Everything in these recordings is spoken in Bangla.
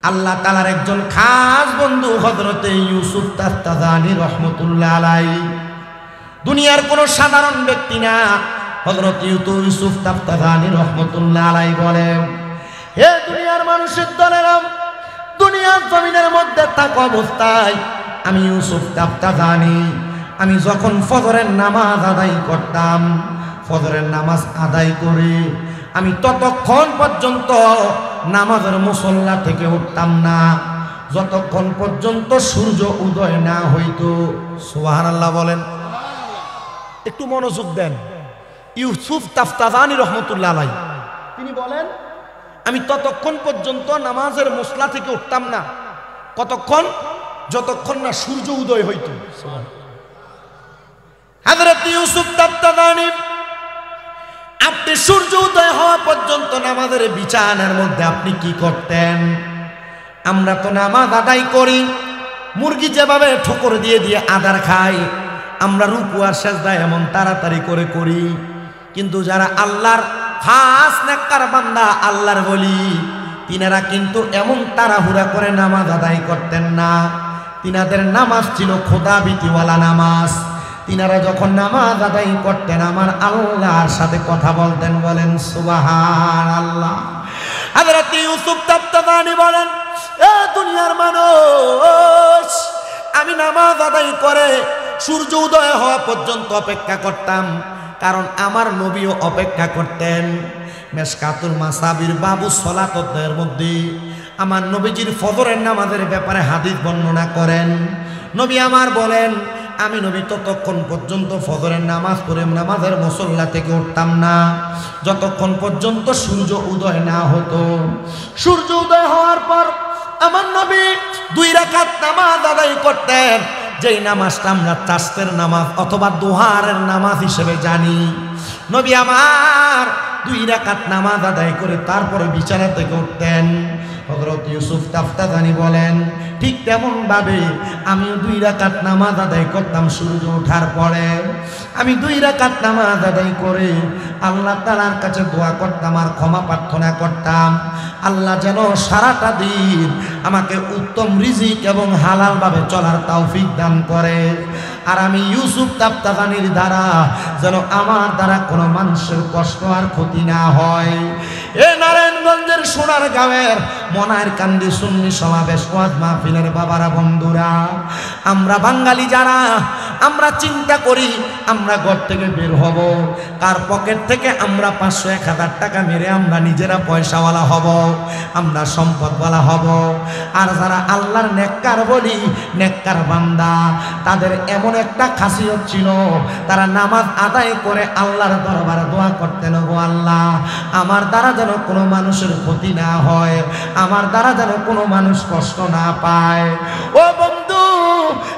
আল্লাহ তাআলার একজন খাস বন্ধু হযরতে ইউসুফ তাফতাজানী রাহমাতুল্লাহ আলাইহি। দুনিয়ার কোনো সাধারণ ব্যক্তি না। হযরত ইউসুফ তাফতাজানী রাহমাতুল্লাহ আলাইহি বলেন, হে দুনিয়ার মানুষের দলেরা, দুনিয়ার জমিনের মধ্যে থাকা অবস্থায় আমি ইউসুফ তাফতাজানী, আমি যখন ফজরের নামাজ আদায় করতাম, ফজরের নামাজ আদায় করে আমি ততক্ষণ পর্যন্ত নামাজের মুসল্লা থেকে উঠতাম না যতক্ষণ পর্যন্ত সূর্য উদয় না হইতো। সুবহানাল্লাহ বলেন। একটু মনোযোগ দেন। ইউসুফ তাফতাজানী রাহমাতুল্লাহ আলাইহি তিনি বলেন, আমি ততক্ষণ পর্যন্ত নামাজের মুসল্লা থেকে উঠতাম না। কতক্ষণ? যতক্ষণ না সূর্য উদয় হইতো। হযরত ইউসুফ তাফতাজানী, আপনি সূর্য উদয় হওয়া পর্যন্ত নামাজের বিছানার মধ্যে আপনি কি করতেন? আমরা তো নামাজ আদায় করি মুরগি যেভাবে ঠোকর দিয়ে দিয়ে আদার খাই, আমরা রুকু আর সিজদা এমন তাড়াতাড়ি করে করি। কিন্তু যারা আল্লাহর খাস নেককার বান্দা, আল্লাহর ওলি, তিনারা কিন্তু এমন তাড়াহুড়া করে নামাজ আদায় করতেন না। তিনাদের নামাজ ছিল খোদাবিতিওয়ালা নামাজ। তিনারা যখন নামাজ আদায় করতেন আমার আল্লাহর সাথে কথা বলতেন। বলেন সুবহানাল্লাহ। হযরত ইউসুফ তাফতাজানী বলেন, এ দুনিয়ার মানুষ, আমি নামাজ আদায় করে সূর্য উদয় হওয়া পর্যন্ত অপেক্ষা করতাম, কারণ আমার নবীও অপেক্ষা করতেন। মেশকাতুল মাসাবির বাবু সলাতের মধ্যে আমার নবীজির ফজরের নামাজের ব্যাপারে হাদিস বর্ণনা করেন। নবী আমার বলেন, আমি নবী ততক্ষণ পর্যন্ত ফজরের নামাজ পড়ে নামাজের মুসল্লা থেকে উঠতাম না যতক্ষণ পর্যন্ত সূর্য উদয় না হতো। সূর্য উদয় হওয়ার পর আমার নবী 2 রাকাত নামাজ আদায় করতেন, যেই নামাজটা আমরা তাসবিহের নামাজ অথবা দুহারের নামাজ হিসেবে জানি। নবী আমার 2 রাকাত নামাজ আদায় করে তারপরে বিছানা থেকে উঠতেন। হযরত ইউসুফ তাফতাজানী বলেন, ঠিক তেমন ভাবে আমি 2 রাকাত নামাজ আদায় করতাম সূর্য ওঠার পরে। আমি 2 রাকাত নামাজ আদায় করে আল্লাহ তাআলার কাছে দোয়া করতাম আর ক্ষমা প্রার্থনা করতাম, আল্লাহ যেন সারাটা দিন আমাকে উত্তম রিজিক এবং হালাল ভাবে চলার তৌফিক দান করে। আর আমি ইউসুফ তাফতাজানীর দ্বারা যেন আমার দ্বারা কোনো মানুষের কষ্ট আর ক্ষতি না হয়। এ নারায়ণগঞ্জের সোনারগাঁওয়ের মনার কান্দি সুন্নি সমাবেশ ওয়াজ মাহফিলের বাবারা, বন্ধুরা, আমরা বাঙালি যারা, আমরা চিন্তা করি আমরা ঘর থেকে বের হব, কার পকেট থেকে আমরা 500-1000 টাকা মেরে আমরা নিজেরা পয়সাওয়ালা হব, আমরা সম্পদওয়ালা হব। আর যারা আল্লাহর নেককার বলি, নেককার বান্দা, তাদের এমন একটা খাসিয়ত ছিল, তারা নামাজ আদায় করে আল্লাহর দরবারে দোয়া করতেন, গো আল্লাহ, আমার দ্বারা যেন কোনো মানুষের ক্ষতি না হয়, আমার দ্বারা যেন কোনো মানুষ কষ্ট না পায়। ও বন্ধু,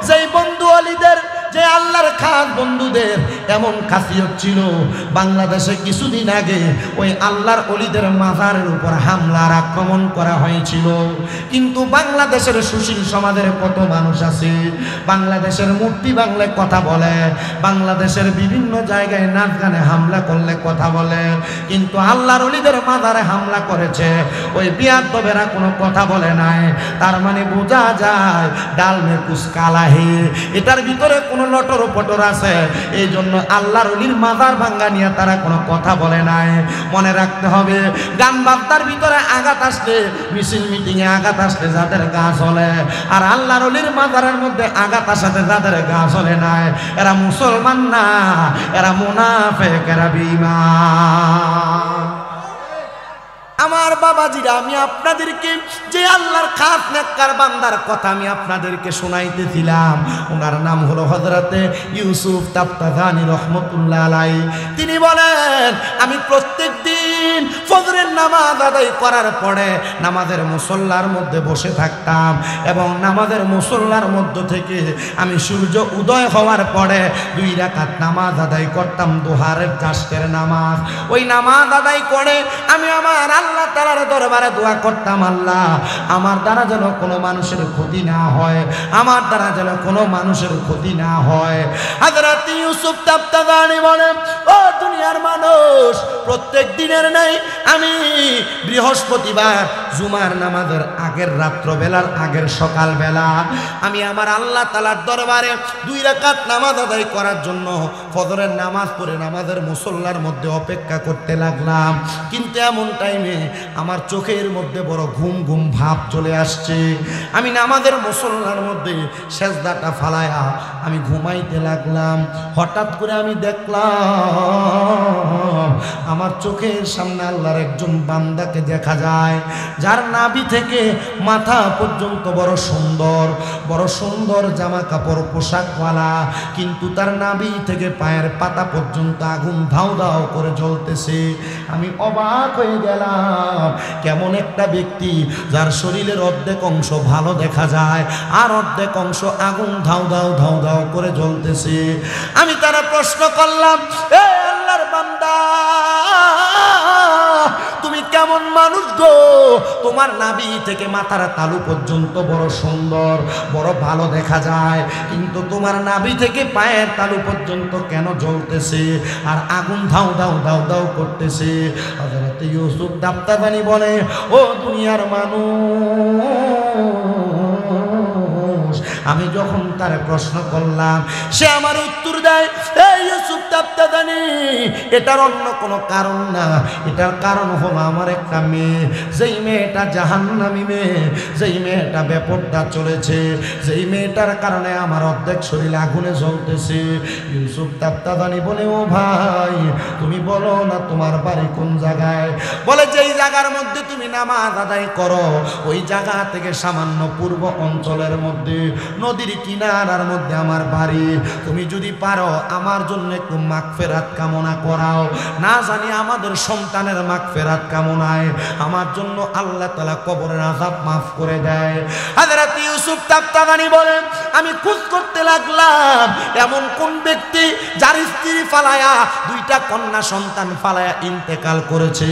যেই বন্ধু অলিদের, যে আল্লাহর খাস বন্ধুদের এমন খাসিয়ত ছিল, বাংলাদেশে কিছুদিন আগে ওই আল্লাহর অলিদের মাজারের উপর হামলার আক্রমণ করা হয়েছিল। কিন্তু বাংলাদেশের সুশীল সমাজের কত মানুষ আছে, বাংলাদেশের মূর্তি বাংলায় কথা বলে, বাংলাদেশের বিভিন্ন জায়গায় নাচ গানে হামলা করলে কথা বলে, কিন্তু আল্লাহর অলিদের মাজারে হামলা করেছে ওই বিয়াদবেরা কোনো কথা বলে নাই। তার মানে বোঝা যায় ডাল মে কুছ কালা হে, এটার ভিতরে কোনো লটর পটর আছে। এই জন্য আল্লাহর ওলির মাজার ভাঙ্গা নিয়ে তারা কোনো কথা বলে নাই। মনে রাখতে হবে, গান বাদ্দার ভিতরে আঘাত আসলে, মিছিল মিটিং এ আঘাত আসলে যাদের গা চলে, আর আল্লাহর ওলির মাজারের মধ্যে আঘাত আসাতে যাদের গা চলে নাই, এরা মুসলমান না, এরা মুনাফিক, এরা বেঈমান। আমার বাবাজিরা, আমি আপনাদেরকে যে আল্লাহর খাস নেককার বান্দার কথা আমি আপনাদেরকে শোনাইতেছিলাম, ওনার নাম হলো হযরতে ইউসুফ তাফতাজানী রাহমাতুল্লাহ আলাইহি। তিনি বলেন, আমি প্রত্যেক দিন ফজরের নামাজ আদায় করার পরে নামাজের মুসল্লার মধ্যে বসে থাকতাম এবং নামাজের মুসল্লার মধ্য থেকে আমি সূর্য উদয় হওয়ার পরে 2 রাকাত নামাজ আদায় করতাম, দুহারের তাসবিহের নামাজ। ওই নামাজ আদায় করে আমি আমার আল্লাহ তাআলার দরবারে দোয়া করতাম, আল্লাহ, আমার দ্বারা যেন কোনো মানুষের ক্ষতি না হয়, আমার দ্বারা যেন কোনো মানুষের ক্ষতি না হয়। হযরত ইউসুফ তাফতাজানী বলেন, ও দুনিয়ার মানুষ, প্রত্যেক দিনে প্রতিদিনের নাই আমি বৃহস্পতিবার জুমার নামাজের আগের রাত্রবেলার আগের সকালবেলা আমি আমার আল্লাহ তাআলার দরবারে 2 রাকাত নামাজ আদায় করার জন্য ফজরের নামাজ পড়ে নামাজের মুসল্লার মধ্যে অপেক্ষা করতে লাগলাম। কিন্তু এমন টাইমে আমার চোখের মধ্যে বড় ঘুম ঘুম ভাব চলে আসছে। আমি নামাজের মুসল্লার মধ্যে সেজদাটা ফালায়া আমি ঘুমাইতে লাগলাম। হঠাৎ করে আমি দেখলাম আমার চোখের সামনে আল্লাহর একজন বান্দাকে দেখা যায়, যার নাভি থেকে মাথা পর্যন্ত বড় সুন্দর জামা কাপড় পোশাকওয়ালা, কিন্তু তার নাভি থেকে পায়ের পাতা পর্যন্ত আগুন ধাউ ধাউ করে জ্বলতেছে। আমি অবাক হয়ে গেলাম, কেমন একটা ব্যক্তি যার শরীরের অর্ধেক অংশ ভালো দেখা যায় আর অর্ধেক অংশ আগুন ধাউ ধাউ করে জ্বলতেছে। আমি তারা প্রশ্ন করলাম, এ আল্লাহর বান্দা, তুমি কেমন মানুষ গো? তোমার নাভি থেকে মাথার তালু পর্যন্ত বড় সুন্দর বড় ভালো দেখা যায়, কিন্তু তোমার নাভি থেকে পায়ের তালু পর্যন্ত কেন জ্বলতেছে আর আগুন ধাউ ধাউ করতেছে? হযরত ইউসুফ দাপ্তাদানি বলে, ও দুনিয়ার মানুষ, আমি যখন তার প্রশ্ন করলাম সে আমার উত্তর দেয়, এই ইউসুফ দাপ্তাদানি, এটার অন্য কোনো কারণ না, এটার কারণ হলো আমার একটা মেয়ে, যেই মেয়েটা জাহান্নামী মেয়ে, যেই মেয়েটা বেপরদা চলেছে, যেই মেয়েটার কারণে আমার অর্ধেক শরীর আগুনে জ্বলতেছে। ইউসুফ দাপ্তাদানি বলে, ও ভাই, তুমি বলো না তোমার বাড়ি কোন জায়গায়? বলে, যেই জায়গার মধ্যে তুমি নামাজ আদায় করো ওই জায়গা থেকে সামান্য পূর্ব অঞ্চলের মধ্যে নদীর কিনারার মধ্যে আমার বাড়ি। তুমি যদি পারো আমার জন্য একটু মাগফিরাত কামনা করাও, না জানি আমাদের সন্তানের মাগফিরাত কামনায় আমার জন্য আল্লাহ তাআলা কবরের আযাব মাফ করে দেয়। হযরত ইউসুফ দাপ্তাদানি বলেন, আমি খোঁজ করতে লাগলাম এমন কোন ব্যক্তি যার স্ত্রী ফালায়া 2টা কন্যা সন্তান ফালায়া ইন্তেকাল করেছে,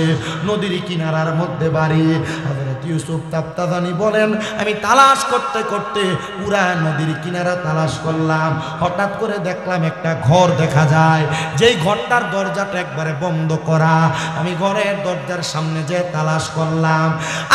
নদীর কিনারার মধ্যে বাড়ি। হযরত ইউসুফ দাপ্তাদানি বলেন, আমি তালাশ করতে করতে পুরা নদীর কিনারা তালাশ করলাম। হঠাৎ করে দেখলাম একটা ঘর দেখা যায়, যেই ঘরটার দরজাটা একবারে বন্ধ করা। আমি ঘরের দরজার সামনে যে তালাশ করলাম,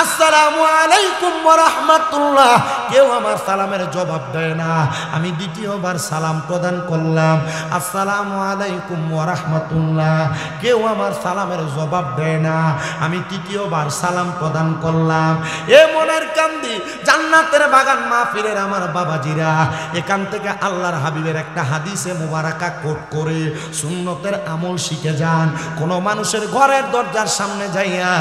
আসসালামু আলাইকুম ওয়া রাহমাতুল্লাহ, কেউ আমার সালামের জবাব দেয় না। আমি দ্বিতীয়বার সালাম প্রদান করলাম, আসসালামু আলাইকুম ওয়া রাহমাতুল্লাহ, কেউ আমার সালামের জবাব দেয় না। আমি তৃতীয়বার সালাম প্রদান করলাম। এ মনের কান্দি জান্নাতের বাগান মাহফিলের আমার বাবাজিরা, এখান থেকে আল্লাহর হাবিবের একটা হাদিসে মুবারাকা কোট করে সুন্নতের আমল শিখে যান। কোনো মানুষের ঘরের দরজার সামনে যাইয়া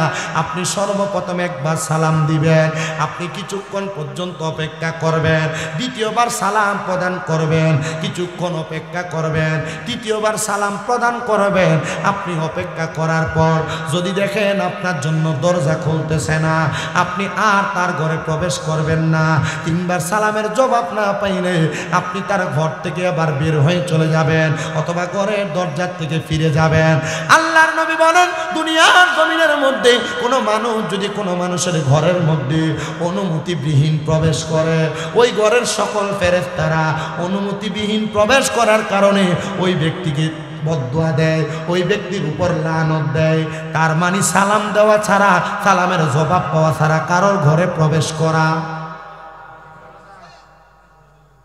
আপনি সর্বপ্রথম একবার সালাম দিবেন, আপনি কিছুক্ষণ পর্যন্ত অপেক্ষা করবেন, দ্বিতীয়বার সালাম প্রদান করবেন, কিছুক্ষণ অপেক্ষা করবেন, তৃতীয়বার সালাম প্রদান করবেন। আপনি অপেক্ষা করার পর যদি দেখেন আপনার জন্য দরজা খুলতেছে না, আপনি আর তার ঘরে প্রবেশ করবেন না। 3বার সালামের জবাব না পাইলে আপনি তার ঘর থেকে আবার বের হয়ে চলে যাবেন অথবা ঘরের দরজার থেকে ফিরে যাবেন। আল্লাহর নবী বলেন, দুনিয়ার জমিনের মধ্যে কোনো মানুষ যদি কোনো মানুষের ঘরের মধ্যে অনুমতিবিহীন প্রবেশ করে, ওই ঘরের সকল ফেরেশতারা অনুমতিবিহীন প্রবেশ করার কারণে ওই ব্যক্তিকে বদদুয়া দেয়, ওই ব্যক্তির উপর লানত দেয়। তার মানে সালাম দেওয়া ছাড়া, সালামের জবাব পাওয়া ছাড়া কারোর ঘরে প্রবেশ করা,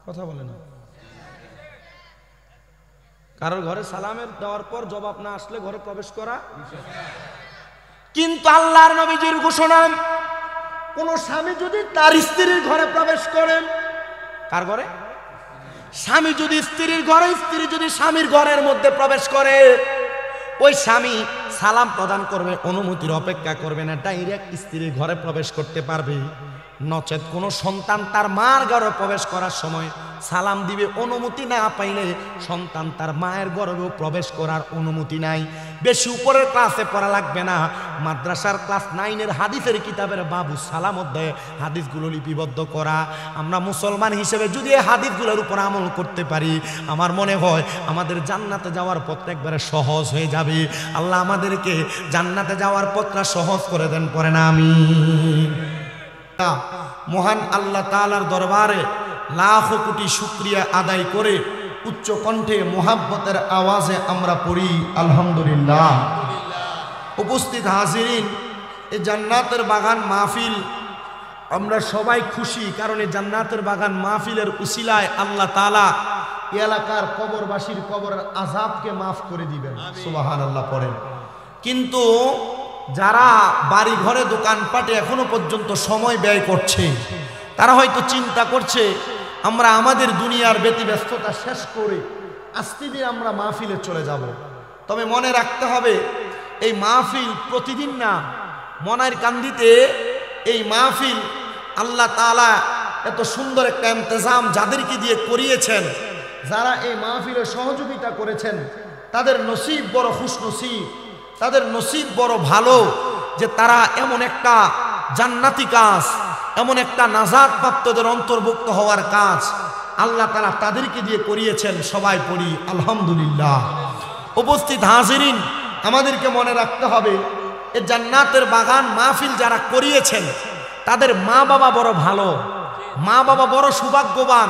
কথা বলে না, কারোর ঘরে সালামের দেওয়ার পর জবাব না আসলে ঘরে প্রবেশ করা। কিন্তু আল্লাহর নবীজির ঘোষণা, কোন স্বামী যদি তার স্ত্রীর ঘরে প্রবেশ করেন, কার ঘরে? স্বামী যদি স্ত্রীর ঘরে, স্ত্রী যদি স্বামীর ঘরের মধ্যে প্রবেশ করে, ওই স্বামী সালাম প্রদান করবে, অনুমতির অপেক্ষা করবে না, ডাইরেক্ট স্ত্রীর ঘরে প্রবেশ করতে পারবে। নচেত কোনো সন্তান তার মার ঘরে প্রবেশ করার সময় সালাম দিবে, অনুমতি না পাইলে সন্তান তার মায়ের ঘরেও প্রবেশ করার অনুমতি নাই। বেশি উপরের ক্লাসে পড়া লাগবে না, মাদ্রাসার ক্লাস 9-এর হাদিসের কিতাবের বাবু সালাম অধ্যায়ে হাদিসগুলো লিপিবদ্ধ করা। আমরা মুসলমান হিসেবে যদি এই হাদিসগুলোর উপর আমল করতে পারি, আমার মনে হয় আমাদের জান্নাতে যাওয়ার পথটা একবারে সহজ হয়ে যাবে। আল্লাহ আমাদেরকে জান্নাতে যাওয়ার পথটা সহজ করে দেন, পরে না আমিন। মহান আল্লাহ তাআলার দরবারে লাখো কোটি শুকরিয়া আদায় করে উচ্চ কণ্ঠে মোহাব্বতের আওয়াজে আমরা পড়ি আলহামদুলিল্লাহ। উপস্থিত হাজিরিন, এই জান্নাতের বাগান মাহফিল আমরা সবাই খুশি, কারণ এই জান্নাতের বাগান মাহফিলের উসিলায় আল্লাহ তাআলা এই এলাকার কবরবাসীর কবরের আযাবকে মাফ করে দিবেন। সুবহানাল্লাহ পড়েন। কিন্তু যারা বাড়ি ঘরে দোকানপাটে এখনো পর্যন্ত সময় ব্যয় করছে, তারা হয়তো চিন্তা করছে আমরা আমাদের দুনিয়ার ব্যতিব্যস্ততা শেষ করে আস্তে ধীরে আমরা মাহফিলে চলে যাব। তবে মনে রাখতে হবে এই মাহফিল প্রতিদিন না। মনের কান্দিতে এই মাহফিল আল্লাহ তাআলা এত সুন্দর একটা ইন্তজাম যাদেরকে দিয়ে করিয়েছেন, যারা এই মাহফিলে সহযোগিতা করেছেন, তাদের নসিব বড় খুশনসিব, তাদের নসিব বড় ভালো যে তারা এমন একটা জান্নাতি কাজ, এমন একটা নাজাত প্রাপ্তদের অন্তর্ভুক্ত হওয়ার কাজ আল্লাহ তাআলা তাদেরকে দিয়ে করিয়েছেন। সবাই পড়ি আলহামদুলিল্লাহ। উপস্থিত হাজিরিন, আমাদেরকে মনে রাখতে হবে এই জান্নাতের বাগান মাহফিল যারা করিয়েছেন তাদের মা বাবা বড় ভালো, মা বাবা বড় সৌভাগ্যবান,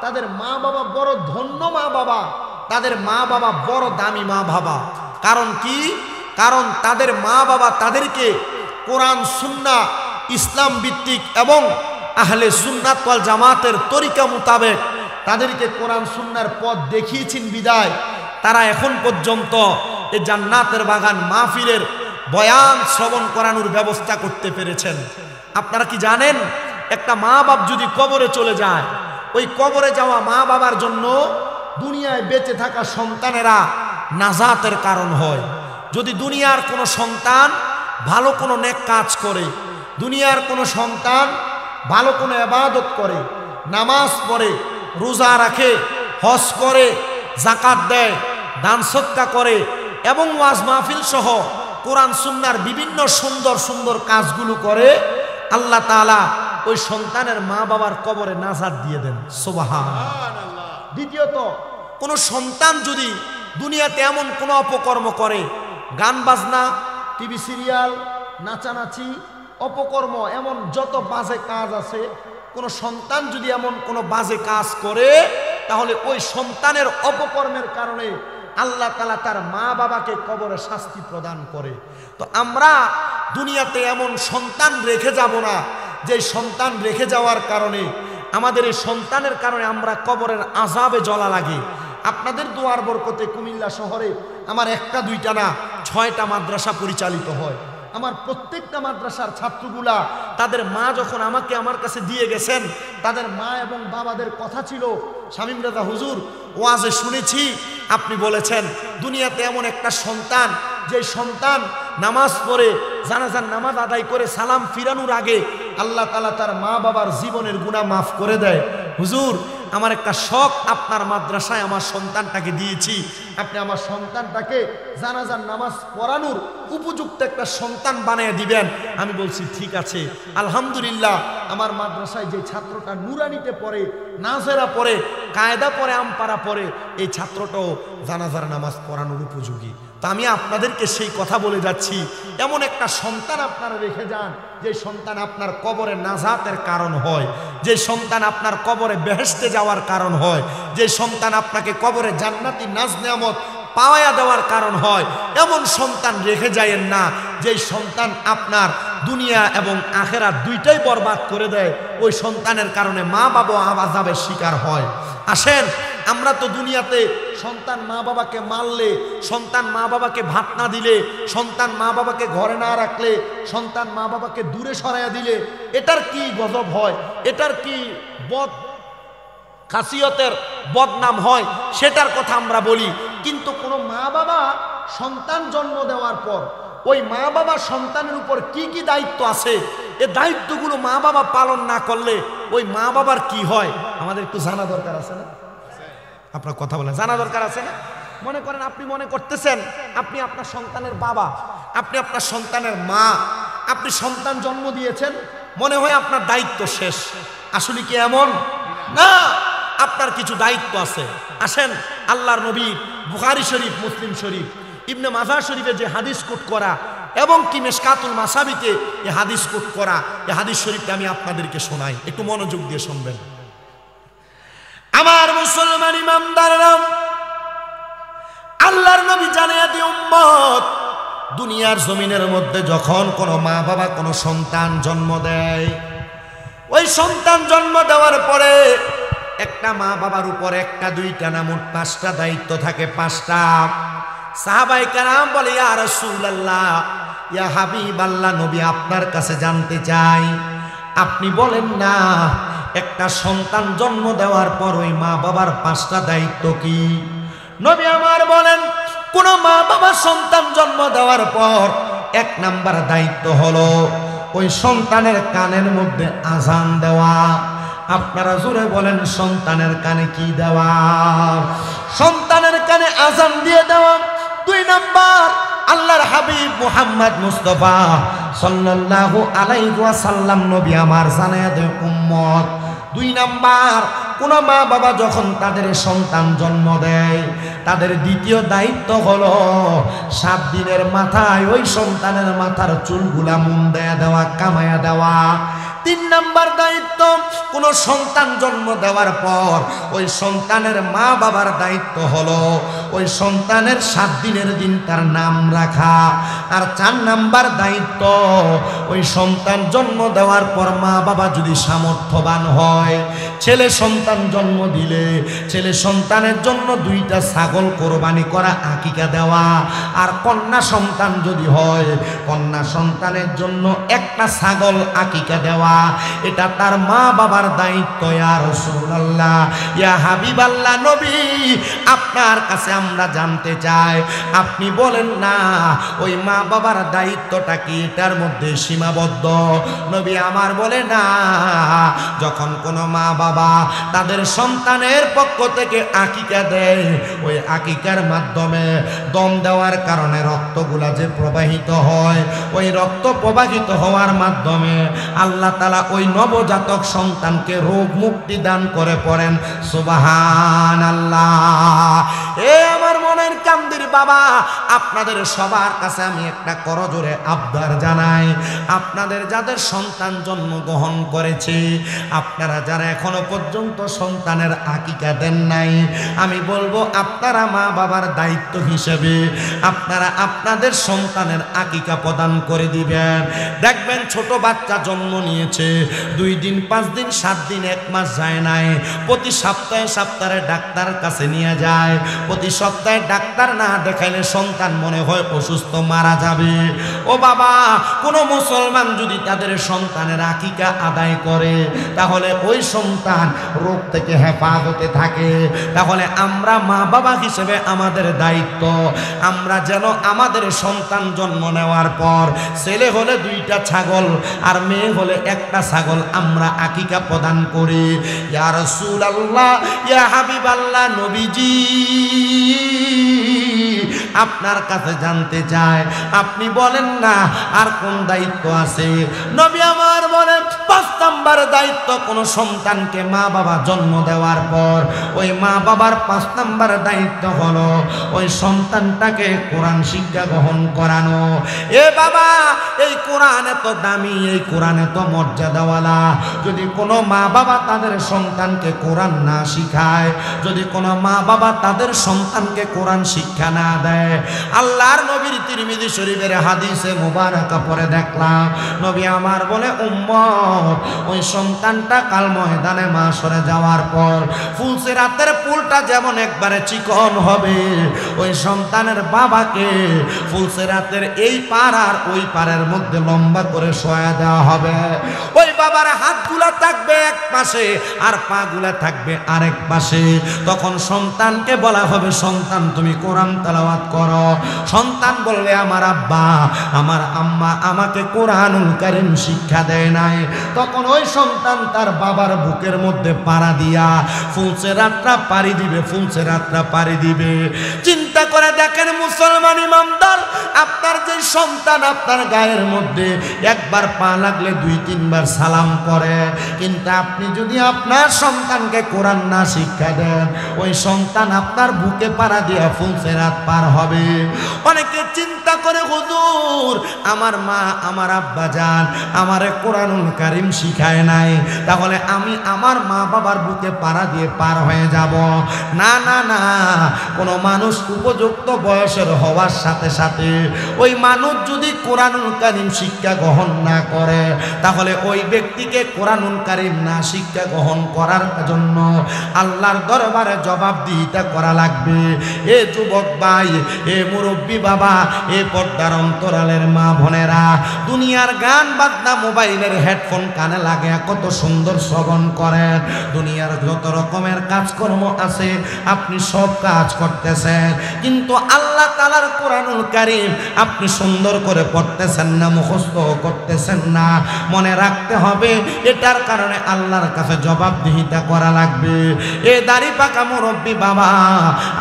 তাদের মা বাবা বড় ধন্য মা বাবা, তাদের মা বাবা বড় দামি মা বাবা। কারণ কি? কারণ তাদের মা বাবা তাদেরকে কোরআন সুন্নাহ ইসলাম ভিত্তিক এবং আহলে সুন্নাত ওয়াল জামাতের তরিকা মোতাবেক তাদেরকে কোরআন সুন্নাহর পথ দেখিয়েছেন বিদায় তারা এখন পর্যন্ত এই জান্নাতের বাগান মাহফিলের বয়ান শ্রবণ করানোর ব্যবস্থা করতে পেরেছেন। আপনারা কি জানেন, একটা মা বাপ যদি কবরে চলে যায়, ওই কবরে যাওয়া মা বাবার জন্য দুনিয়ায় বেঁচে থাকা সন্তানেরা নাজাতের কারণ হয়। যদি দুনিয়ার কোনো সন্তান ভালো কোনো নেক কাজ করে, দুনিয়ার কোনো সন্তান ভালো কোনো ইবাদত করে, নামাজ পড়ে, রোজা রাখে, হজ করে, যাকাত দেয়, দান সদকা করে এবং ওয়াজ মাহফিল সহ কোরআন সুন্নাহর বিভিন্ন সুন্দর সুন্দর কাজগুলো করে, আল্লাহ তাআলা ওই সন্তানের মা বাবার কবরে নাজাত দিয়ে দেন। সুবহানাল্লাহ। দ্বিতীয়ত, কোনো সন্তান যদি দুনিয়াতে এমন কোনো অপকর্ম করে, গান বাজনা, টিভি সিরিয়াল, নাচানাচি, অপকর্ম, এমন যত বাজে কাজ আছে, কোনো সন্তান যদি এমন কোনো বাজে কাজ করে, তাহলে ওই সন্তানের অপকর্মের কারণে আল্লাহ তাআলা তার মা বাবাকে কবরে শাস্তি প্রদান করে। তো আমরা দুনিয়াতে এমন সন্তান রেখে যাব না যে সন্তান রেখে যাওয়ার কারণে আমাদের এই সন্তানের কারণে আমরা কবরের আযাবে জ্বলা লাগে। আপনাদের দোয়ার বরকতে কুমিল্লা শহরে আমার একটা দুইটা না 6টা মাদ্রাসা পরিচালিত হয়। আমার প্রত্যেকটা মাদ্রাসার ছাত্রগুলা তাদের মা যখন আমাকে আমার কাছে দিয়ে গেছেন, তাদের মা এবং বাবাদের কথা ছিল, শামীম রাজা হুজুর ওয়াজে শুনেছি আপনি বলেছেন দুনিয়াতে এমন একটা সন্তান, যে সন্তান নামাজ পড়ে, জানাজার নামাজ আদায় করে সালাম ফিরানোর আগে আল্লাহ তাআলা তার মা বাবার জীবনের গুনাহ মাফ করে দেয়। হুজুর, আমার একটা শখ, আপনার মাদ্রাসায় আমার সন্তানটাকে দিয়েছি, আপনি আমার সন্তানটাকে জানাজার নামাজ পড়ানোর উপযুক্ত একটা সন্তান বানিয়ে দিবেন। আমি বলছি ঠিক আছে। আলহামদুলিল্লাহ, আমার মাদ্রাসায় যে ছাত্রটা নুরানিতে পড়ে, নাজেরা পড়ে, কায়দা পড়ে, আমপারা পড়ে, এই ছাত্রটাও জানাজার নামাজ পড়ানোর উপযোগী। তা আমি আপনাদেরকে সেই কথা বলে যাচ্ছি, এমন একটা সন্তান আপনারা রেখে যান যে সন্তান আপনার কবরে নাজাতের কারণ হয়, যে সন্তান আপনার কবরে বেহেশতে যাওয়ার কারণ হয়, যে সন্তান আপনাকে কবরে জান্নাতি নাজ নেয়ামত পাওয়া দেওয়ার কারণ হয়। এমন সন্তান রেখে যায়েন না যে সন্তান আপনার দুনিয়া এবং আখিরাত দুইটাই বরবাদ করে দেয়। ওই সন্তানের কারণে মা বাবা আযাবের শিকার হয়। আসেন, আমরা তো দুনিয়াতে সন্তান মা বাবাকে মারলে, সন্তান মা বাবাকে ভাত না দিলে, সন্তান মা বাবাকে ঘরে না রাখলে, সন্তান মা বাবাকে দূরে সরাইয়া দিলে এটার কি গজব হয়, এটার কি বদ খাসিয়তের বদনাম হয়, সেটার কথা আমরা বলি। কিন্তু কোনো মা বাবা সন্তান জন্ম দেওয়ার পর ওই মা বাবা সন্তানের উপর কি কি দায়িত্ব আছে, এই দায়িত্বগুলো মা বাবা পালন না করলে ওই মা বাবার কি হয় আমাদের একটু জানা দরকার আছে না? আপনার কথা বলেন, জানা দরকার আছে না? মনে করেন আপনি মনে করতেছেন আপনি আপনার সন্তানের বাবা, আপনি আপনার সন্তানের মা, আপনি সন্তান জন্ম দিয়েছেন, মনে হয় আপনার দায়িত্ব শেষ। আসলে কি এমন না? আপনার কিছু দায়িত্ব আছে। আসেন, আল্লাহর নবী বুখারী শরীফ, মুসলিম শরীফ, ইবনে মাজাহ শরীফে যে হাদিস কোট করা এবং কি মিশকাতুল মাসাবিতে এই হাদিস কোট করা, এই হাদিস শরীফটা আমি আপনাদেরকে শোনাই, একটু মনোযোগ দিয়ে শুনবেন। আমার মুসলমান ইমানদাররা, আল্লাহর নবী জানিয়ে দিয়ে উম্মত, দুনিয়ার জমিনের মধ্যে যখন কোনো মা বাবা কোনো সন্তান জন্ম দেয়, ওই সন্তান জন্ম দেওয়ার পরে একটা মা বাবার উপর একটা দুইটা না মোট 5টা দায়িত্ব থাকে। 5টা। সাহাবায়ে কেরাম বলে, ইয়া রাসূলুল্লাহ, ইয়া হাবিবাল্লাহ, নবী আপনার কাছে জানতে চাই, আপনি বলেন না একটা সন্তান জন্ম দেওয়ার পর ওই মা বাবার 5টা দায়িত্ব কি? নবী আমার বলেন, কোন মা বাবা সন্তান জন্ম দেওয়ার পর 1 নাম্বার দায়িত্ব হলো ওই সন্তানের কানের মধ্যে আজান দেওয়া। আপনারা জোরে বলেন, সন্তানের কানে কি দেওয়া? সন্তানের কানে আজান দিয়ে দেওয়া। 2 নাম্বার, আল্লাহর হাবিব মুহাম্মদ মুস্তাফা সাল্লাল্লাহু আলাইহি ওয়াসাল্লাম নবী আমার জানায়া দেয় উম্মত, 2 নাম্বার, কোন মা বাবা যখন তাদের সন্তান জন্ম দেয় তাদের দ্বিতীয় দায়িত্ব হলো 7 দিনের মাথায় ওই সন্তানের মাথার চুলগুলা মুন্ডায়া দেওয়া, কামায়া দেওয়া। 3 নাম্বার দায়িত্ব, কোন সন্তান জন্ম দেওয়ার পর ওই সন্তানের মা বাবার দায়িত্ব হলো ওই সন্তানের 7 দিনের দিন তার নাম রাখা। আর 4 নাম্বার দায়িত্ব, ওই সন্তান জন্ম দেওয়ার পর মা বাবা যদি সামর্থ্যবান হয়, ছেলে সন্তান জন্ম দিলে ছেলে সন্তানের জন্য 2টা ছাগল কোরবানি করা, আকিকা দেওয়া। আর কন্যা সন্তান যদি হয়, কন্যা সন্তানের জন্য 1টা ছাগল আকিকা দেওয়া। এটা তার মা বাবার দায়িত্ব। ইয়া রাসূলুল্লাহ, ইয়া হাবিবাল্লাহ, নবী আপনার কাছে আমরা জানতে চাই, আপনি বলেন না ওই মা বাবার দায়িত্বটা কি এটার মধ্যে সীমাবদ্ধ? নবী আমার বলে না, যখন কোনো মা বাবা তাদের সন্তানের পক্ষ থেকে আকিকা দেয়, ওই আকিকার মাধ্যমে দম দেওয়ার কারণে রক্তগুলা যে প্রবাহিত হয়, ওই রক্ত প্রবাহিত হওয়ার মাধ্যমে আল্লাহ তাআলা ওই নবজাতক সন্তানকে রোগ মুক্তি দান করে। পড়েন সুবহানাল্লাহ। এ আমার মনের কান্দির বাবা, আপনাদের সবার কাছে আমি একটা করজোরে আবদার জানাই, আপনাদের যাদের সন্তান জন্মগ্রহণ করেছে, আপনারা যারা এখনো পর্যন্ত সন্তানের আকিকা দেন নাই, আমি বলবো আপনারা মা বাবার দায়িত্ব হিসেবে আপনারা আপনাদের সন্তানের আকিকা প্রদান করে দিবেন। দেখবেন ছোট বাচ্চা জন্ম নিয়েছে, 2 দিন 5 দিন 7 দিন 1 মাস যায় নাই, প্রতি সপ্তাহে সপ্তাহে ডাক্তারের কাছে নিয়ে যায়। প্রতি সপ্তাহে ডাক্তার না দেখাইলে সন্তান মনে হয় অসুস্থ, মারা যাবে। ও বাবা, কোন মুসলমান যদি তাদের সন্তানের আকিকা আদায় করে, তাহলে ওই সন্তান রোগ থেকে হেফাজতে থাকে। তাহলে আমরা মা বাবা হিসেবে আমাদের দায়িত্ব, আমরা যেন আমাদের সন্তান জন্ম নেওয়ার পর ছেলে হলে 2টা ছাগল আর মেয়ে হলে 1টা ছাগল আমরা আকিকা প্রদান করি। ইয়া রাসূলুল্লাহ, ইয়া হাবিবাল্লাহ, নবীজি আপনার কাছে জানতে চাই, আপনি বলেন না আর কোন দায়িত্ব আছে? নবী আমার বলেন, 5 নাম্বার দায়িত্ব, কোন সন্তানকে মা বাবা জন্ম দেওয়ার পর ওই মা বাবার 5 নাম্বার দায়িত্ব হলো ওই সন্তানটাকে কোরআন শিক্ষা গ্রহণ করানো। এ বাবা, এই কোরআন এত দামি, এই কোরআন এত মর্যাদাওয়ালা, যদি কোনো মা বাবা তাদের সন্তানকে কোরআন না শিখায়, যদি কোনো মা বাবা তাদের সন্তানকে কোরআন শিক্ষা না দেয়, আল্লাহর নবীর তিরমিজি শরীফের হাদিসে মুবারাকা পড়ে দেখলাম, নবী আমার বলে, উম্মত ওই সন্তানটা কাল ময়দানে মাশরে যাওয়ার পর ফুলসিরাতের পুলটা যেমন একবারে চিকন হবে, ওই সন্তানের বাবাকে ফুলসিরাতের এই পার আর ওই পারের মধ্যে লম্বা করে শোয়া দেওয়া হবে। ওই বাবার হাতগুলা থাকবে এক পাশে আর পাগুলা থাকবে আরেক পাশে। তখন সন্তানকে বলা হবে, সন্তান তুমি কোরআন তেলাওয়াত করো। সন্তান বলবে, আমার আব্বা আমার আম্মা আমাকে কোরআনুল কারীম শিক্ষা দেয় নাই। তখন ওই সন্তান তার বাবার বুকের মধ্যে পাড়া দিয়া ফুলসিরাতটা পাড়ি দিবে, ফুলসিরাতটা পাড়ি দিবে। চিন্তা করে দেখেন মুসলমান ইমানদার, আপনার যে সন্তান আপনার গায়ের মধ্যে একবার পা লাগলে 2-3 বার সালাম করে, কিন্তু আপনি যদি আপনার সন্তানকে কোরআন না শিক্ষা দেন, ওই সন্তান আপনার বুকে পাড়া দিয়া ফুলসিরাত পার হবে। অনেকে চিন্তা করে, হুজুর আমার মা আমার আব্বা জান আমারে কোরআনুল কারীম শিখায় নাই, তাহলে আমি আমার মা বাবার বুকে পাড়া দিয়ে পার হয়ে যাব। না না না, কোনো মানুষ উপযুক্ত বয়সের হওয়ার সাথে সাথে ওই মানুষ যদি কোরআনুল কারীম শিক্ষা গ্রহণ না করে, তাহলে ওই ব্যক্তিকে কোরআনুল কারীম না শিক্ষা গ্রহণ করার জন্য আল্লাহর দরবারে জবাবদিহিতা করা লাগবে। এ যুবক ভাই, এ মুরব্বী বাবা, এ পর্দার অন্তরালের মা বোনেরা, দুনিয়ার গান বাজনা মোবাইলের হেডফোন কানে লাগে কত সুন্দর শ্রবণ করেন, দুনিয়ার যত রকমের কাজকর্ম আছে আপনি সব কাজ করতেছেন, কিন্তু আল্লাহ তাআলার কোরআনুল কারীম আপনি সুন্দর করে পড়তেছেন না, মুখস্থ করতেছেন না। মনে রাখতে হবে এটার কারণে আল্লাহর কাছে জবাবদিহিতা করা লাগবে। এ দাড়ি পাকা মুরব্বী বাবা,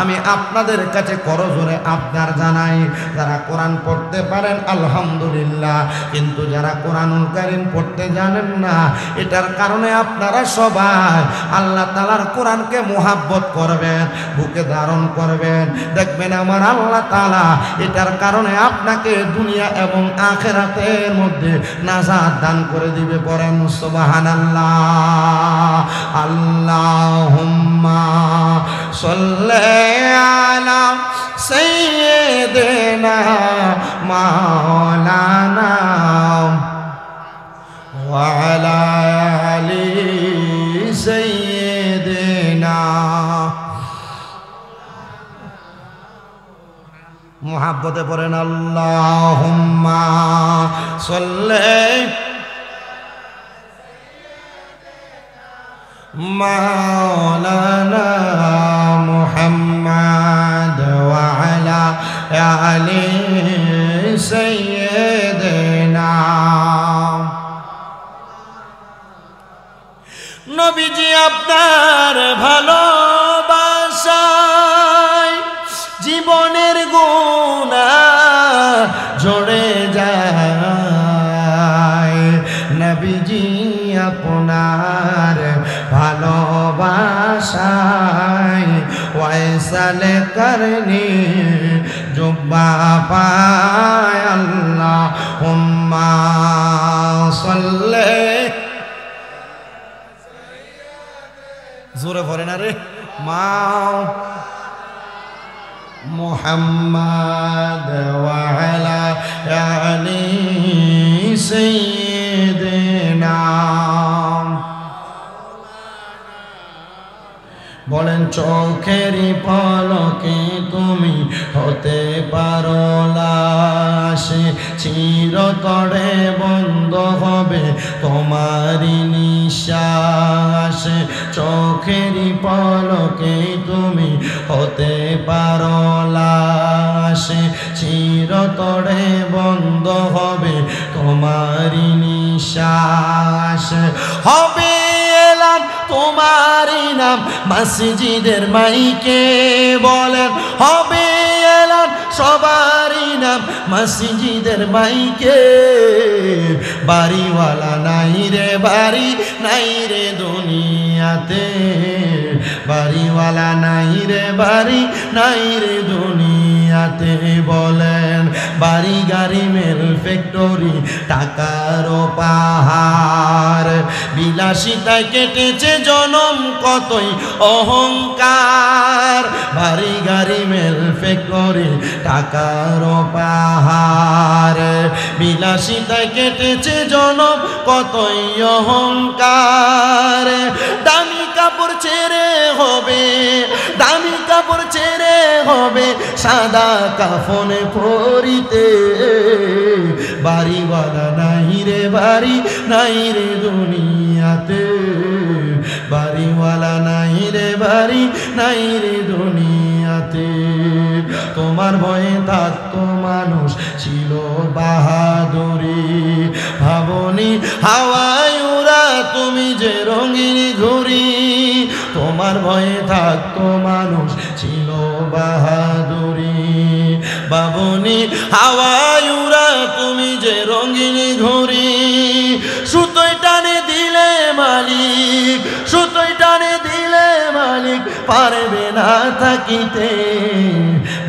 আমি আপনাদের কাছে করজোরে আবদার জানাই, যারা কোরআন পড়তে পারেন আলহামদুলিল্লাহ, কিন্তু যারা কোরআনুল কারীম পড়তে জানেন না, এটার কারণে আপনারা সবাই আল্লাহ তাআলার কোরআনকে মুহাব্বত করবেন, বুকে ধারণ করবেন, দেখবেন আমার আল্লাহ তাআলা এটার কারণে আপনাকে দুনিয়া এবং আখিরাতের মধ্যে নাজাত দান করে দিবে। পড়েন সুবহানাল্লাহ। আল্লাহুম্মা সাল্লি আলা সাইয়্যিদিনা মাওলানা ওয়া আলা আলি সাইয়্যিদিনা। মুহাব্বতে পড়েন আল্লাহুম্মা সাল্লি মাওলানা মুহাম্মাদ ওয়া আলা আলি সাইয়্যিদিনা। নবীজি আপনার ভালোবাসায় জীবনের গুনাহ ঝরে যায়, নবীজি আপনার ভালোবাসায় ওয়াইসালে করনি জুব্বা পায়। আল্লাহুম্মা সাল্লি, জোরে পড়ে না রে, মাও মুহাম্মাদ ওয়া আলা আলি সাইয়্যিদিনা। বলেন চোখেরই পলকে তুমি হতে পারো লাশ, চিরতরে বন্ধ হবে তোমারই নিঃশ্বাস। চোখেরই পলকে তুমি হতে পারো লাশ, চিরতরে বন্ধ হবে তোমারই নিঃশ্বাস। হবে এলান তোমারই নাম মসজিদের মাইকে, বলেন হবে এলান সবারই নাম মসজিদের মাইকে। বাড়িওয়ালা নাই রে বাড়ি, নাই রে দুনিয়াতে, বাড়িওয়ালা নাই রে বাড়ি, নাই রে দুনিয়াতে। বলেন বাড়ি গাড়ি মেল ফ্যাক্টরি টাকার পাহাড়, বিলাসিতায় কেটেছে জনম কতই অহংকার। বাড়ি গাড়ি মেল ফ্যাক্টরি টাকার পাহাড়, বিলাসিতায় কেটেছে জনম কতই অহংকার। দামি কাপড় ছেড়ে হবে, দামি কাপড় ছেড়ে হবে সাদা কাফনে পরিতে। বাড়িওয়ালা নাই রে বাড়ি, নাই রে দুনিয়াতে, বাড়িওয়ালা নাই রে বাড়ি, নাই রে দুনিয়াতে। তোমার ভয়ে থাকতো মানুষ ছিল বাহাদুরি, ভাবনি হাওয়ায় উড়া তুমি যে রঙিন ঘুড়ি। তোমার ভয়ে থাকতো মানুষ ছিল বাহাদুরি, ভাবনি হাওয়ায় উড়া তুমি যে রঙিন ঘুড়ি। সুতোয় টানে দিলে মালিক, সুতোয় টানে দিলে মালিক পারবে না থাকিতে।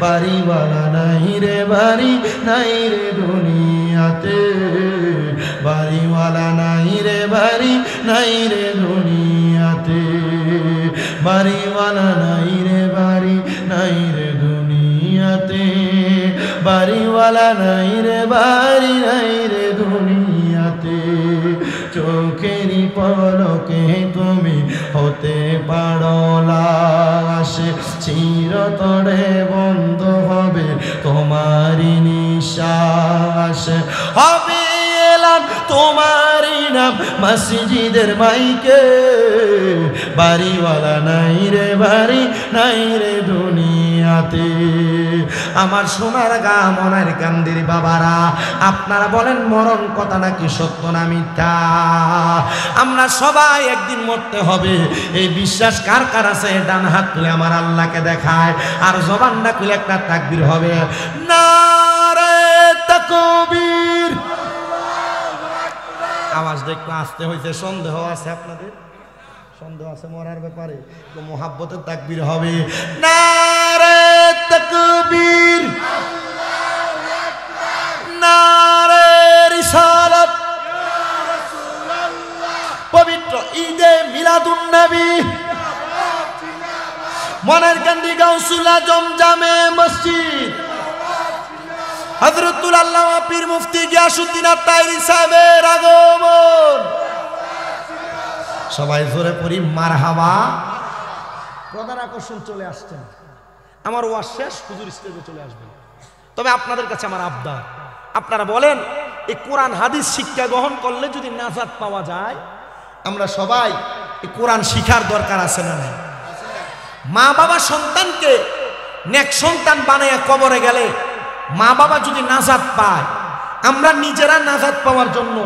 বাড়িওয়ালা নাই রে বাড়ি, নাই রে দুনিয়াতে, বাড়িওয়ালা নাই রে বাড়ি, নাই রে দুনিয়াতে, বাড়িওয়ালা নাই রে বাড়ি, নাই রে দুনিয়া। বাড়িওয়ালা নাই রে বাড়ি নাই রে দুনিয়াতে, চোখেরই পলকে তুমি হতে পারো লাশ, চিরতরে বন্ধ হবে তোমারই নিঃশ্বাস, হবে এলান তোমারই নাম মসজিদের মাইকে, বাড়িওয়ালা নাই রে বাড়ি নাই রে দুনিয়াতে। আমার সোনার গা মনের কান্দির বাবারা, আপনারা বলেন মরণ কথা নাকি সত্য না মিথ্যা? আমরা সবাই একদিন মরতে হবে, এই বিশ্বাস কার কার আছে? ডান হাত তুলে আমার আল্লাহকে দেখায়, আর জবানটা খুলে একটা তাকবীর হবে, নারে তাকবীর। আওয়াজটা একটু আসতে হয়েছে, সন্দেহ আছে আপনাদের? সন্দেহ আছে মরার ব্যাপারে? তো মোহাব্বতের তাকবীর হবে, নারে তাকবীর, নারে রিসালাত। পবিত্র ঈদে মিলাদুন নবী, মনের কান্দি গাউসুল আজম জামে মসজিদ, হযরতুল আল্লামা পীর মুফতি গিয়াসউদ্দিন আত-তাহেরি সাহেবের আগমন। সবাই জোরে পড়ি মারহাবা। প্রধান আকর্ষণ চলে আসছেন, আমার ওয়াজ শেষ, হুজুর স্টেজে চলে আসবেন। তবে আপনাদের কাছে আমার আবদার, আপনারা বলেন এই কোরআন হাদিস শিক্ষা গ্রহণ করলে যদি নাজাত পাওয়া যায়, আমরা সবাই এই কোরআন শিখার দরকার আছে না নাই? মা বাবা সন্তানকে নেক সন্তান বানায় কবরে গেলে মা বাবা যদি নাজাত পায়, আমরা নিজেরা নাজাত পাওয়ার জন্য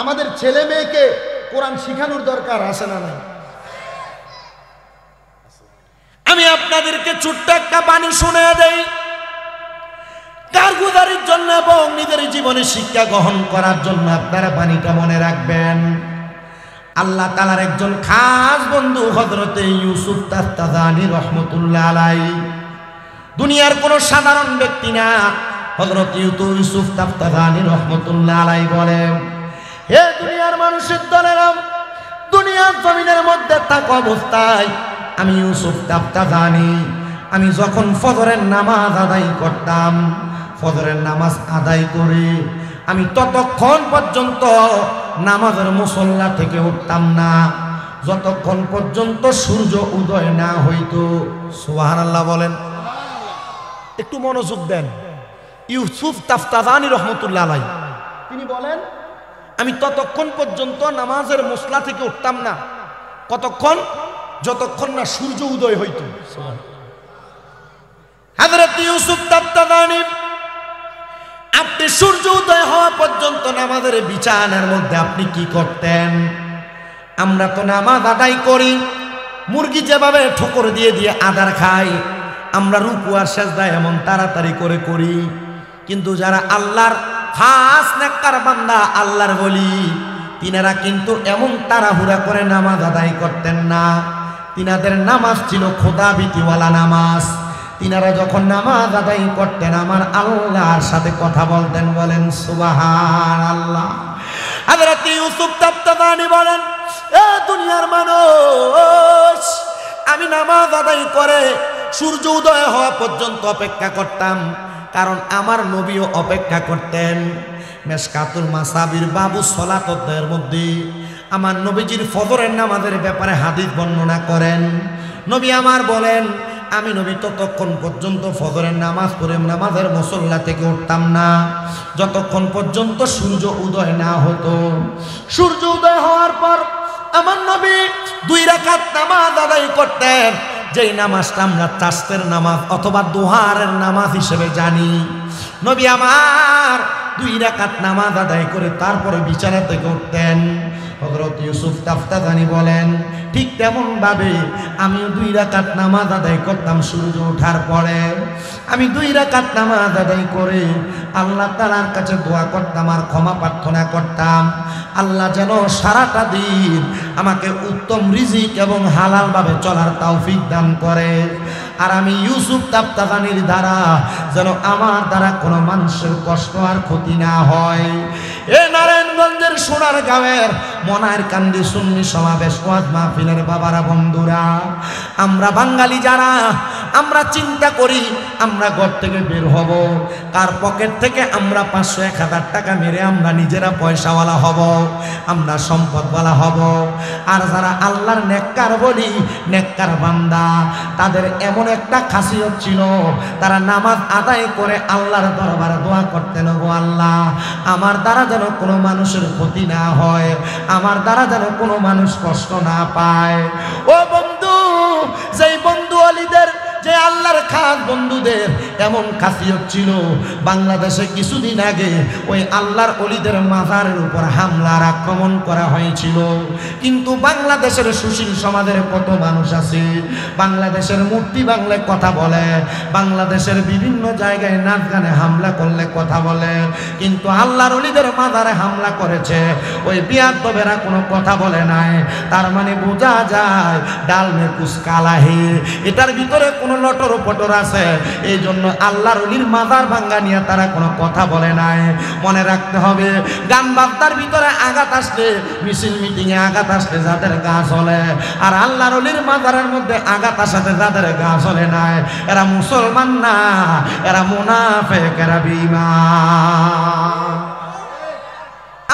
আমাদের ছেলে মেয়েকে কোরআন শিখানোর দরকার আছে না নাই? আমি আপনাদেরকে ছোট্ট একটা বাণী শুনে দেই, কারগুজারির জন্য এবং নিজের জীবনে শিক্ষা গ্রহণ করার জন্য আপনারা বাণীটা মনে রাখবেন। আল্লাহ তাআলার একজন খাস বন্ধু হযরতে ইউসুফ তাফতাজানী রহমতুল্লাহ আলাইহি, দুনিয়ার কোন সাধারণ ব্যক্তি না, হযরত ইউসুফ তাফতাজানী রহমতুল্লাহ আলাইহি বলেন, হে দুনিয়ার মানুষের দলেরা, দুনিয়ার জমিনের মধ্যে থাকা অবস্থায় আমি ইউসুফ তাফতাজানী, আমি যখন ফজরের নামাজ আদায় করতাম, ফজরের নামাজ আদায় করে আমি ততক্ষণ পর্যন্ত নামাজের মুসল্লা থেকে উঠতাম না যতক্ষণ পর্যন্ত সূর্য উদয় না হইতো। সুবহানাল্লাহ বলেন, একটু মনোযোগ দেন। ইউসুফ তাফতাজানী রহমতুল্লাহ আলাইহি তিনি বলেন, আমি ততক্ষণ পর্যন্ত নামাজের মুসল্লা থেকে উঠতাম না, কতক্ষণ? যতক্ষণ না সূর্য উদয় হইতো। হযরত ইউসুফ তাফতাজানী, আপনি সূর্য উদয় হওয়া পর্যন্ত নামাজের বিছানার মধ্যে আপনি কি করতেন? আমরা তো নামাজ আদায় করি, মুরগি যেভাবে ঠোকর দিয়ে দিয়ে আদার খাই, আমরা রুকু আর সিজদা এমন তাড়াতাড়ি করে করি, কিন্তু যারা আল্লাহর খাস নেককার বান্দা, আল্লাহর ওলি, তিনারা কিন্তু এমন তাড়াহুড়া করে নামাজ আদায় করতেন না। তিনাদের নামাজ ছিল খোদা ভীতিওয়ালা নামাজ। তিনারা যখন নামাজ আদায় করতেন আমার আল্লাহর সাথে কথা বলতেন। বলেন সুবহানাল্লাহ। হযরত ইউসুফ তাফতাজানী বলেন, এ দুনিয়ার মানুষ, আমি নামাজ আদায় করে সূর্য উদয় হওয়া পর্যন্ত অপেক্ষা করতাম, কারণ আমার নবীও অপেক্ষা করতেন। মেশকাতুল মাসাবির বাবু সলাতের মধ্যে আমার নবীজির ফজরের নামাজের ব্যাপারে হাদিস বর্ণনা করেন। নবী আমার বলেন, আমি নবী ততক্ষণ পর্যন্ত ফজরের নামাজ পড়ে নামাজের মুসল্লা থেকে উঠতাম না যতক্ষণ পর্যন্ত সূর্য উদয় না হতো। সূর্য উদয় হওয়ার পর আমার নবী 2 রাকাত নামাজ আদায় করতেন, যেই নামাজটা আমরা চাষের নামাজ অথবা দোহারের নামাজ হিসেবে জানি। নবী আমার 2 রাকাত নামাজ আদায় করে তারপরে বিছানা থেকে উঠতেন। হযরত ইউসুফ তাফতাজানী বলেন, ঠিক তেমন ভাবে আমি 2 রাকাত নামাজ আদায় করতাম সূর্য ওঠার পরে। আমি 2 রাকাত নামাজ আদায় করে আল্লাহ তাআলার কাছে দোয়া করতাম আর ক্ষমা প্রার্থনা করতাম, আল্লাহ যেন সারাটা দিন আমাকে উত্তম রিজিক এবং হালাল ভাবে চলার তৌফিক দান করে। আর আমি ইউসুফ তাফতাজানীর দ্বারা যেন আমার দ্বারা কোনো মানুষের কষ্ট আর ক্ষতি না হয়। এ নারায়ণগঞ্জের সোনারগাঁওয়ের মনার কান্দি সুন্নি সমাবেশ ওয়াজ মাহফিলের বাবারা, বন্ধুরা, আমরা বাঙালি যারা আমরা চিন্তা করি আমরা ঘর থেকে বের হব, কার পকেট থেকে আমরা 500-1000 টাকা মেরে আমরা নিজেরা পয়সাওয়ালা হব, আমরা সম্পদওয়ালা হব। আর যারা আল্লাহর নেককার বলি, নেককার বান্দা, তাদের এমন একটা খাসিয়ত ছিল, তারা নামাজ আদায় করে আল্লাহর দরবারে দোয়া করতেন, গো আল্লাহ আমার দ্বারা যেন কোনো মানুষের ক্ষতি না হয়, আমার দ্বারা যেন কোনো মানুষ কষ্ট না পায়। ও বন্ধু, যেই বন্ধু অলিদের, যে আল্লাহর খাস বন্ধুদের এমন খাসিয়ত ছিল, বাংলাদেশে কিছুদিন আগে ওই আল্লাহর অলিদের মাজারের উপর হামলার আক্রমণ করা হয়েছিল। কিন্তু বাংলাদেশের সুশীল সমাজের কত মানুষ আছে, বাংলাদেশের মূর্তি বাংলায় কথা বলে, বাংলাদেশের বিভিন্ন জায়গায় নাচ গানে হামলা করলে কথা বলে, কিন্তু আল্লাহর অলিদের মাজারে হামলা করেছে, ওই বিয়াদবেরা কোনো কথা বলে নাই। তার মানে বোঝা যায় ডাল মে কুছ কালা হে, এটার ভিতরে কোনো লটর পটর আছে। এই জন্য আল্লাহর অলির মাজার ভাঙ্গা নিয়ে তারা কোনো কথা বলে নাই। মনে রাখতে হবে, গান বাজনার ভিতরে আঘাত আসলে, মিছিল মিটিং এ আঘাত আসলে যাদের গা চলে, আর আল্লাহর অলির মাজারের মধ্যে আঘাত আসাতে যাদের গা চলে নাই, এরা মুসলমান না, এরা মুনাফিক, এরা বেঈমান।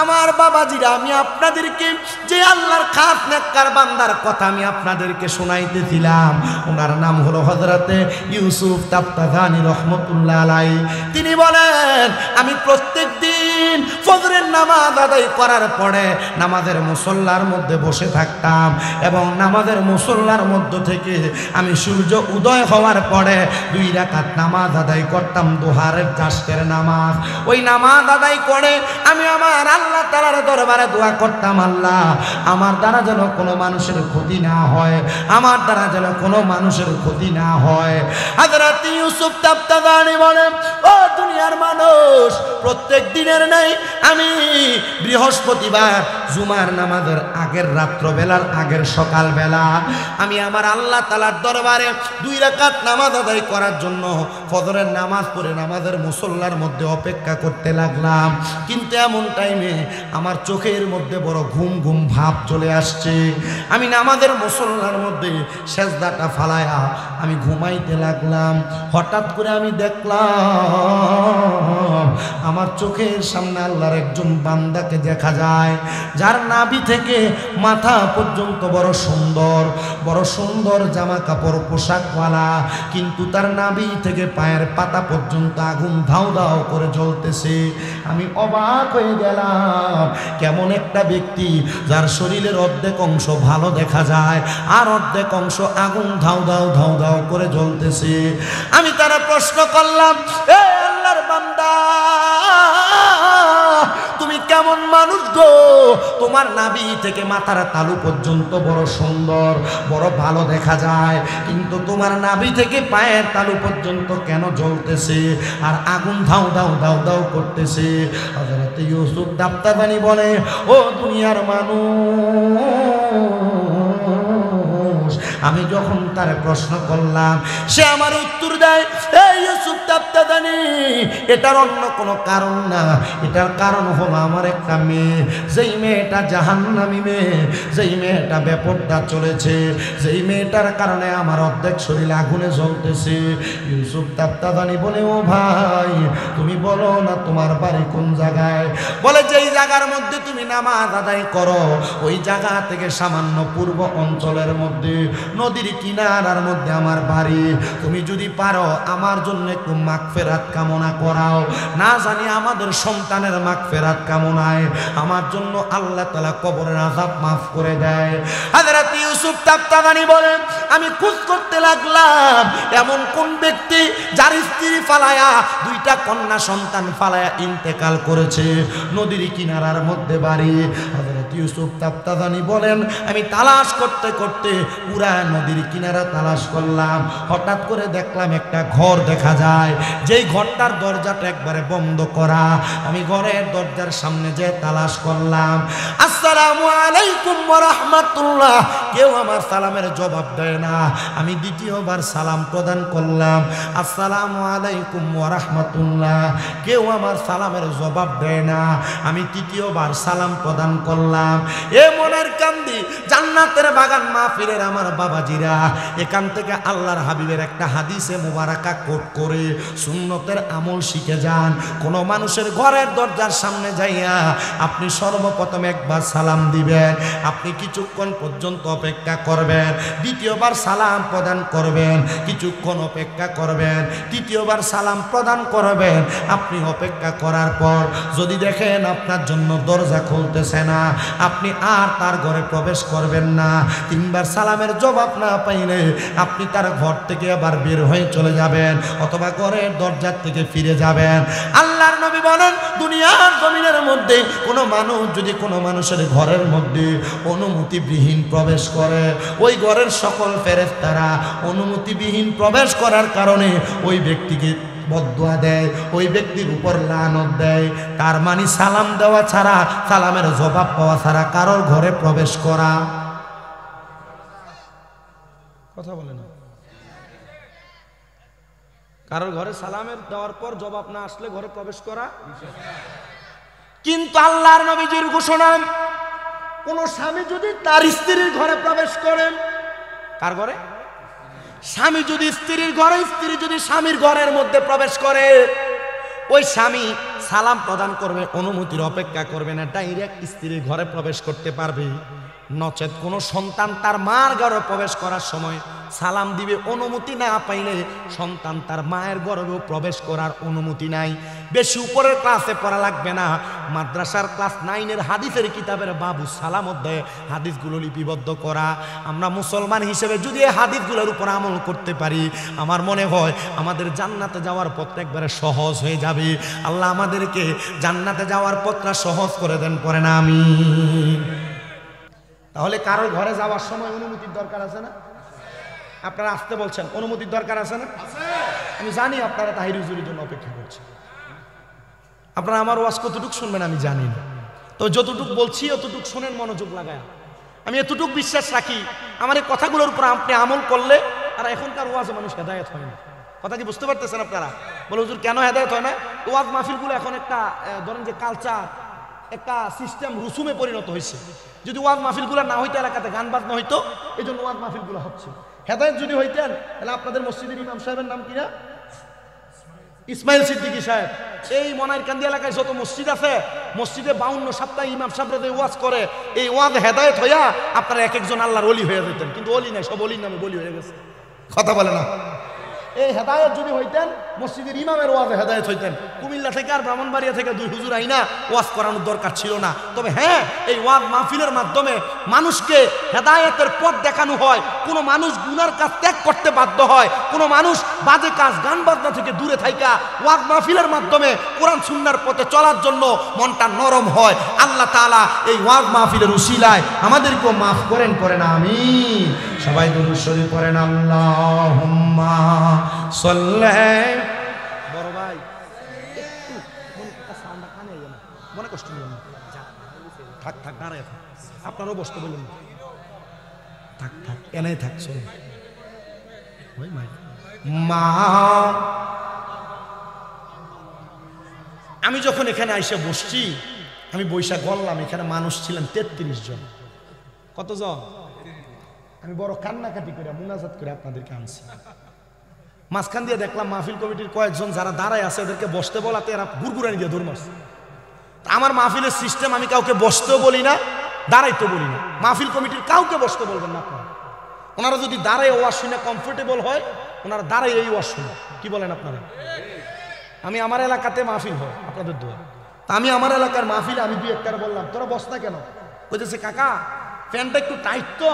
আমার বাবাজিরা, আমি আপনাদেরকে যে আল্লাহর খাস নেককার বান্দার কথা আমি আপনাদেরকে শোনাইতেছিলাম, ওনার নাম হলো হযরতে ইউসুফ তাফতাজানী রহমতুল্লাহ আলাইহি। তিনি বলেন, আমি প্রত্যেক দিন ফজরের নামাজ আদায় করার পরে নামাজের মুসল্লার মধ্যে বসে থাকতাম, এবং নামাজের মুসল্লার মধ্য থেকে আমি সূর্য উদয় হওয়ার পরে 2 রাকাত নামাজ আদায় করতাম, দুহারের চাষের নামাজ। ওই নামাজ আদায় করে আমি আমার আল্লাহ তাআলার দরবারে দোয়া করতাম, আল্লাহ আমার দ্বারা যেন কোনো মানুষের ক্ষতি না হয়, আমার দ্বারা যেন কোনো মানুষের ক্ষতি না হয়। হযরত ইউসুফ তাফতাজানী বলেন, ও দুনিয়ার মানুষ, প্রত্যেক দিনের নেই আমি বৃহস্পতিবার জুমার নামাজের আগের রাত্রবেলার আগের সকালবেলা আমি আমার আল্লাহ তাআলার দরবারে 2 রাকাত নামাজ আদায় করার জন্য ফজরের নামাজ পড়ে নামাজের মুসল্লার মধ্যে অপেক্ষা করতে লাগলাম। কিন্তু এমন টাইমে আমার চোখের মধ্যে বড় ঘুম ঘুম ভাব চলে আসছে। আমি নামাজের মুসল্লার মধ্যে সেজদাটা ফালায়া আমি ঘুমাইতে লাগলাম। হঠাৎ করে আমি দেখলাম আমার চোখের সামনে আল্লাহর একজন বান্দাকে দেখা যায়, যার নাভি থেকে মাথা পর্যন্ত বড় সুন্দর জামা কাপড় পোশাকওয়ালা, কিন্তু তার নাভি থেকে পায়ের পাতা পর্যন্ত আগুন ধাউ ধাউ করে জ্বলতেছে। আমি অবাক হয়ে গেলাম, কেমন একটা ব্যক্তি যার শরীরের অর্ধেক অংশ ভালো দেখা যায় আর অর্ধেক অংশ আগুন ধাউ ধাউ করে জ্বলতেছে। আমি তারা প্রশ্ন করলাম, এ আল্লাহর বান্দা, তুমি কেমন মানুষ গো? তোমার নাভি থেকে মাথার তালু পর্যন্ত বড় সুন্দর, বড় ভালো দেখা যায়, কিন্তু তোমার নাভি থেকে পায়ের তালু পর্যন্ত কেন জ্বলতেছে আর আগুন ধাউ ধাউ করতেছে? হযরত ইউসুফ তাফতাজানী বলে, ও দুনিয়ার মানুষ, আমি যখন তার প্রশ্ন করলাম, সে আমার উত্তর দেয়, এই ইউসুফ তাফতাজানী, এটার অন্য কোনো কারণ না, এটার কারণ হলো আমার একটা মেয়ে, যেই মেয়েটা জাহান্নামী মেয়ে, যেই মেয়েটা বেপরদা চলেছে, যেই মেয়েটার কারণে আমার অর্ধেক শরীর আগুনে জ্বলতেছে। ইউসুফ তাফতাজানী বলে, ও ভাই, তুমি বলো না তোমার বাড়ি কোন জায়গায়? বলে, যেই জায়গার মধ্যে তুমি নামাজ আদায় করো ওই জায়গা থেকে সামান্য পূর্ব অঞ্চলের মধ্যে নদীর কিনারার মধ্যে আমার বাড়ি। তুমি যদি পারো আমার জন্য একটু মাগফিরাত কামনা করাও, না জানি আমাদের সন্তানের মাগফিরাত কামনায় আমার জন্য আল্লাহ তাআলা কবরের আযাব মাফ করে দেয়। হযরত ইউসুফ তাফতাজানী বলেন, আমি খোঁজ করতে লাগলাম এমন কোন ব্যক্তি যার স্ত্রী ফালায়া 2টা কন্যা সন্তান ফালায়া ইন্তেকাল করেছে, নদীর কিনারার মধ্যে বাড়ি। হযরত ইউসুফ তাফতাজানী বলেন, আমি তালাশ করতে করতে পুরা নদীর কিনারা তালাশ করলাম। হঠাৎ করে দেখলাম দেখলাম একটা ঘর দেখা যায়, যেই ঘরটার দরজাটা একবারে বন্ধ করা। আমি ঘরের দরজার সামনে যে তালাশ করলাম, আসসালামু আলাইকুম ওয়া রাহমাতুল্লাহ, কেউ আমার সালামের জবাব দেয় না। আমি দ্বিতীয়বার সালাম প্রদান করলাম, আসসালামু আলাইকুম ওয়া রাহমাতুল্লাহ, কেউ আমার সালামের জবাব দেয় না। আমি তৃতীয়বার সালাম প্রদান করলাম। এ মনের কান্দি জান্নাতের বাগান মাহফিলের আমার বাবাজিরা, এখান থেকে আল্লাহর হাবিবের একটা হাদিসে মুবারাকা কোট করে সুন্নতের আমল শিখে যান। কোনো মানুষের ঘরের দরজার সামনে যাইয়া আপনি সর্বপ্রথম একবার সালাম দিবেন, আপনি কিছুক্ষণ পর্যন্ত অপেক্ষা করবেন, দ্বিতীয়বার সালাম প্রদান করবেন, কিছুক্ষণ অপেক্ষা করবেন, তৃতীয়বার সালাম প্রদান করবেন। আপনি অপেক্ষা করার পর যদি দেখেন আপনার জন্য দরজা খুলতেছে না, আপনি আর তার ঘরে প্রবেশ করবেন না। তিনবার সালামের জবাব না পাইলে আপনি তার ঘর থেকে আবার বের হয়ে চলে যাবেন, অথবা ঘরের দরজার থেকে ফিরে যাবেন। আল্লাহর নবী বলেন, দুনিয়ার জমিনের মধ্যে কোনো মানুষ যদি কোনো মানুষের ঘরের মধ্যে অনুমতিবিহীন প্রবেশ করে, ওই ঘরের সকল ফেরেশতারা অনুমতিবিহীন প্রবেশ করার কারণে ওই ব্যক্তিকে বদদুয়া দেয়, ওই ব্যক্তির উপর লানত দেয়। তার মানে সালাম দেওয়া ছাড়া, সালামের জবাব পাওয়া ছাড়া কারোর ঘরে প্রবেশ করা, কথা বলে না, কারোর ঘরে সালামের দেওয়ার পর জবাব না আসলে ঘরে প্রবেশ করা। কিন্তু আল্লাহর নবীজির ঘোষণা, কোন স্বামী যদি তার স্ত্রীর ঘরে প্রবেশ করেন, কার ঘরে? স্বামী যদি স্ত্রীর ঘরে, স্ত্রী যদি স্বামীর ঘরের মধ্যে প্রবেশ করে, ওই স্বামী সালাম প্রদান করবে, অনুমতির অপেক্ষা করবে না, ডাইরেক্ট স্ত্রীর ঘরে প্রবেশ করতে পারবে। নচেত কোনো সন্তান তার মার ঘরে প্রবেশ করার সময় সালাম দিবে, অনুমতি না পাইলে সন্তান তার মায়ের ঘরেও প্রবেশ করার অনুমতি নাই। বেশি উপরের ক্লাসে পড়া লাগবে না, মাদ্রাসার ক্লাস 9-এর হাদিসের কিতাবের বাবু সালাম অধ্যায়ে হাদিসগুলো লিপিবদ্ধ করা। আমরা মুসলমান হিসেবে যদি এই হাদিসগুলোর উপর আমল করতে পারি, আমার মনে হয় আমাদের জান্নাতে যাওয়ার পথটা একবারে সহজ হয়ে যাবে। আল্লাহ আমাদেরকে জান্নাতে যাওয়ার পথটা সহজ করে দেন, পরে না আমিন। তাহলে কারোর ঘরে যাওয়ার সময় অনুমতির দরকার আছে না? আপনারা আসতে বলছেন, অনুমতির দরকার আছে না? আমি জানি আপনারা তাহির হুজুরের জন্য অপেক্ষা করছেন, আপনারা আমার ওয়াজ কতটুকু শুনবেন আমি জানি না, তো যতটুকু বলছি অতটুকু শোনেন মনোযোগ লাগায়। আমি এতটুকু বিশ্বাস রাখি, আমার এই কথাগুলোর উপর আপনি আমল করলে, আর এখনকার ওয়াজে মানুষ হেদায়েত হয় না। কথা কি বুঝতে পারতেছেন আপনারা? বলে হুজুর কেন হেদায়েত হয় না? ওয়াজ মাহফিলগুলো এখন একটা ধরেন যে কালচার, একটা সিস্টেম, রুসুমে পরিণত হয়েছে। যদি ওয়াজ মাহফিলগুলো না হইতো, এলাকাতে গান বাজনা হইতো, এই জন্য ওয়াজ মাহফিলগুলো হচ্ছে। হেদায়েত যদি হইতেন, তাহলে আপনাদের মসজিদের ইমাম সাহেবের নাম কিনা? ইসমাইল সিদ্দিকী সাহেব। এই মনাইরকান্দি এলাকায় যত মসজিদ আছে, মসজিদে 52 সপ্তাহে ইমাম সাহেবরা যে ওয়াজ করে, এই ওয়াজ হেদায়েত হইয়া আপনারা এক একজন আল্লাহর ওলি হয়ে যেতেন। কিন্তু ওলি নাই, সব ওলির নামে বলি হয়ে গেছে। কথা বলে না? এই হেদায়েত যদি হইতেন, মসজিদের ইমামের ওয়াজে হেদায়েত হইতেন। কুমিল্লা থেকে আর ব্রাহ্মণবাড়িয়া থেকে 2 হুজুর আইনা ওয়াজ করানোর দরকার ছিল না। তবে হ্যাঁ, এই ওয়াজ মাহফিলের মাধ্যমে মানুষকে হেদায়েতের পথ দেখানো হয়। কোনো মানুষ গুনার কাজ ত্যাগ করতে বাধ্য হয়, কোনো মানুষ বাজে কাজ, গান বাজনা থেকে দূরে থাইকা ওয়াজ মাহফিলের মাধ্যমে কোরআন সুন্নাহর পথে চলার জন্য মনটা নরম হয়। আল্লাহ তাআলা এই ওয়াজ মাহফিলের উসিলায় আমাদেরকেও মাফ করেন, করেন আমিন। সবাই দুরূদ শরীফ পড়েন, আল্লাহুম্মা সাল্লি। বড় ভাই একটু সাউন্ডটা কানে আইয়া না, মনে কষ্ট নিও না, থাক থাক, দাঁড়ায় থাক, আপনারও বসতে বললেন, থাক থাক, এনে থাক, চলুন। ওই মা, আমি যখন এখানে আইসা বসছি, আমি বৈশাখ বললাম, এখানে মানুষ ছিলেন 33 জন। কতজন? আমি বড় কান্নাকাটি করে মুনাজাত করে আপনাদেরকে আনছি। মাঝখান দিয়ে দেখলাম মাহফিল কমিটির কয়েকজন যারা দাঁড়ায় আছে, এদেরকে বসতে বলাতে এরা গুরগুরানি দিয়ে দৌড় মারছে। আমার মাহফিলের সিস্টেম, আমি কাউকে বসতেও বলি না, দাঁড়াইতে বলি না। মাহফিল কমিটির কাউকে বসতে বলবেন না আপনারা। ওনারা যদি দাঁড়ায় ওয়াজ শুনে কমফোর্টেবল হয়, ওনারা দাঁড়ায় এই ওয়াজ শুনে। কি বলেন আপনারা? আমি আমার এলাকাতে মাহফিল হয় আপনাদের দোয়া, তা আমি আমার এলাকার মাহফিলে আমি 2-1 বললাম, তোরা বস না কেন? বলতেছে কাকা প্যান্টটা একটু টাইট তো,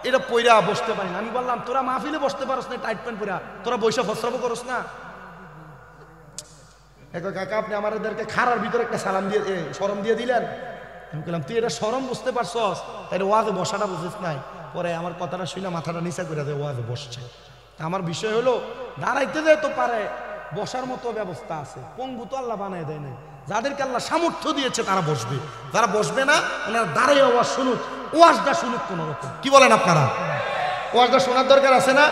এটা পইরা বসতে পারি না। আমি বললাম তোরা মাহফিলে বসতে পারস না টাইট প্যান্ট পরা, তোরা বৈশা ফসরাবো করস না? কাকা আপনি আমাদেরকে খারার ভিতরে একটা সালাম দিয়ে শরম দিয়ে দিলেন। আমি বললাম তুই এটা শরম বুঝতে পারছস, তাই ওয়াজে বসাটা বুঝিস নাই। পরে আমার কথাটা শুনে মাথাটা নিচা করে দেয়, ওয়াজে বসছে। আমার বিষয় হলো দাঁড়াইতে যায় তো পারে, বসার মতো ব্যবস্থা আছে, পঙ্গু তো আল্লাহ বানায় দেয় না। যাদেরকে আল্লাহ সামর্থ্য দিয়েছে তারা বসবে, যারা বসবে না ওনারা দাঁড়িয়ে ওয়াজ শুনুক, ওয়াজটা শুনুক কোনো রকম। কি বলেন আপনারা? ওয়াজটা শোনার দরকার আছে না?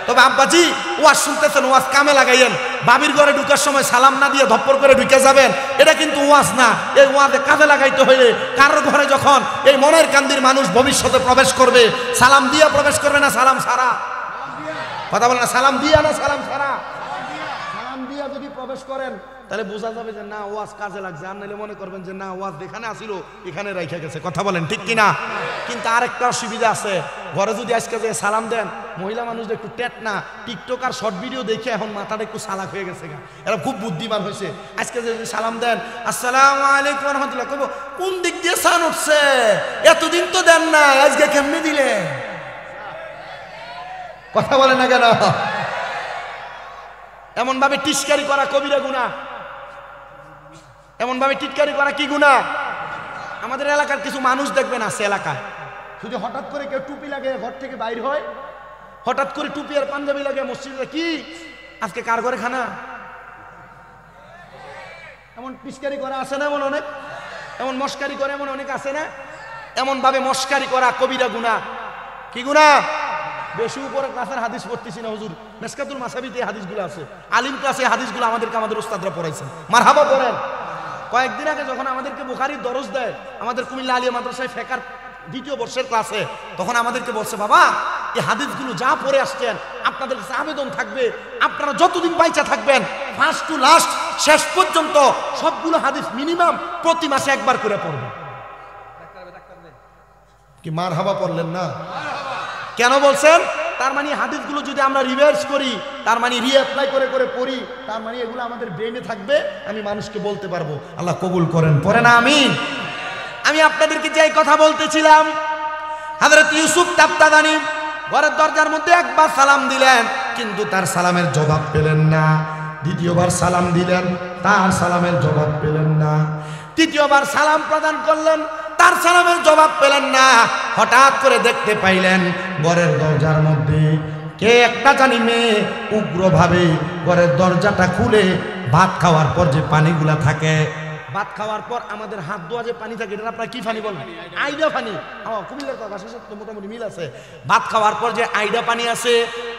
তবে আব্বাজি ওয়াজ শুনতেছেন, ওয়াজ কামে লাগাইয়েন। বাবির ঘরে ঢুকার সময় সালাম না দিয়ে ধপ্পর করে ঢুকে যাবেন, এটা কিন্তু ওয়াজ না। এই ওয়াজে কাজে লাগাইতে হইলে কারোর ঘরে যখন এই মনের কান্দির মানুষ ভবিষ্যতে প্রবেশ করবে, সালাম দিয়া প্রবেশ করবে না সালাম ছাড়া? কথা বলে না, সালাম দিয়া না সালাম ছাড়া? সালাম দিয়া যদি প্রবেশ করেন তাহলে বোঝা যাবে যে না ওয়াজ কাজে লাগছে, আর নাইলে মনে করবেন যে না ওয়াজ যেখানে আসিল এখানে রাইখা গেছে। কথা বলেন ঠিক কিনা? কিন্তু আরেকটা অসুবিধা আছে, ঘরে যদি আজকে যে সালাম দেন, মহিলা মানুষদের একটু টেট না, টিকটক আর শর্ট ভিডিও দেখে এখন মাথাটা একটু চালাক হয়ে গেছে, এরা খুব বুদ্ধিমান হয়েছে। আজকে যদি সালাম দেন আসসালামু আলাইকুম রহমতুল্লাহ, কইব কোন দিক দিয়ে সান উঠছে, এতদিন তো দেন না, আজকে কেমনে দিলে? কথা বলে না কেন? এমন ভাবে টিটকারি করা কবিরা গুনাহ, এমন ভাবে টিটকারি করা কি গুনাহ? আমাদের এলাকার কিছু মানুষ দেখবেন আছে এলাকায়, যদি হঠাৎ করে কেউ টুপি লাগে ঘর থেকে বাইর হয়, হঠাৎ করে টুপি আর পাঞ্জাবি লাগে মসজিদে, কি আজকে কার ঘরে খানা? এমন টিটকারি করা আছে না? এমন অনেক, এমন মস্কারি করে এমন অনেক আছে না? এমন ভাবে মস্কারি করা কবিরা গুনাহ। কি গুনাহ? বেশি উপরে ক্লাসের হাদিস পড়তেছি না হুজুর, মেসকাতুল মাসাবিতে এই হাদিসগুলো আছে, আলিম ক্লাসে হাদিসগুলো আমাদেরকে আমাদের উস্তাদরা পড়াইছেন, মারহাবা পড়েন। কয়েকদিন আগে যখন আমাদেরকে বুখারীর দরস দেয় আমাদের কুমিল্লা আলিয়া মাদ্রাসায় ফেকার 2য় বর্ষের ক্লাসে, তখন আমাদেরকে বলছে বাবা এই হাদিসগুলো যা পড়ে আসছেন আপনাদের কাছে আবেদন থাকবে, আপনারা যতদিন বাইচা থাকবেন ফার্স্ট টু লাস্ট শেষ পর্যন্ত সবগুলো হাদিস মিনিমাম প্রতি মাসে একবার করে পড়বেন। কি মারহাবা পড়লেন না? কেন বলছেন? তার মানে হাদিসগুলো যদি আমরা রিভার্স করি, তার মানে রিঅ্যাপ্লাই করে করে পড়ি, তার মানে এগুলো আমাদের ব্রেনে থাকবে, আমি মানুষকে বলতে পারবো। আল্লাহ কবুল করেন, পড়ে না আমিন। আমি আপনাদেরকে যে কথা বলতেছিলাম, হযরত ইউসুফ তাবতাদানি ঘরের দরজার মধ্যে একবার সালাম দিলেন, কিন্তু তার সালামের জবাব পেলেন না। দ্বিতীয়বার সালাম দিলেন, তার সালামের জবাব পেলেন না। তৃতীয়বার সালাম প্রদান করলেন, তার সালামের জবাব পেলেন না। হঠাৎ করে দেখতে পাইলেন ঘরের দরজার মধ্যে কে একটা জানি মেয়ে উগ্রভাবে ঘরের দরজাটা খুলে ভাত খাওয়ার পর যে পানিগুলা থাকে, ভাত খাওয়ার পর আমাদের হাত ধোয়া যে পানি থাকে, এটা আপনারা কি পানি বলেন? আইডা পানি। কুমিল্লার ভাষার সাথে মোটামুটি মিল আছে। ভাত খাওয়ার পর যে আইডা পানি আছে,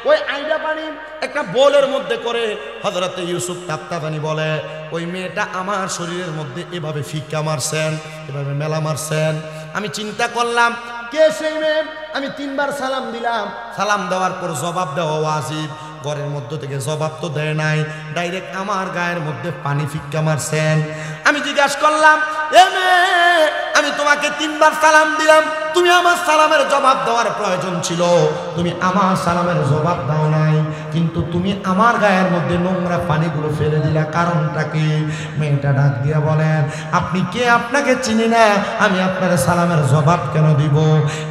ওই আইডা পানি একটা বোলের মধ্যে করে হযরত ইউসুফ তাবতাদানি বলে ওই মেয়েটা আমার শরীরের মধ্যে এভাবে ফিক্কা মারছেন, এভাবে মেলা মারছেন। আমি চিন্তা করলাম কে সেই মেয়ে? আমি 3বার সালাম দিলাম, সালাম দেওয়ার পর জবাব দেওয়া ওয়াজিব। ঘরের মধ্যে থেকে জবাব তো দেয় নাই, ডাইরেক্ট আমার গায়ের মধ্যে পানি ফিক্কা মারছেন। আমি জিজ্ঞাসা করলাম এ মেয়ে, আমি তোমাকে 3বার সালাম দিলাম, তুমি আমার সালামের জবাব দেওয়ার প্রয়োজন ছিল, তুমি আমার সালামের জবাব দাও নাই, কিন্তু তুমি আমার গায়ের মধ্যে নোংরা পানিগুলো ফেলে দিলা, কারণটা কি? মেয়েটা ডাক দিয়া বলেন আপনি কে? আপনাকে চিনি না, আমি আপনার সালামের জবাব কেন দিব?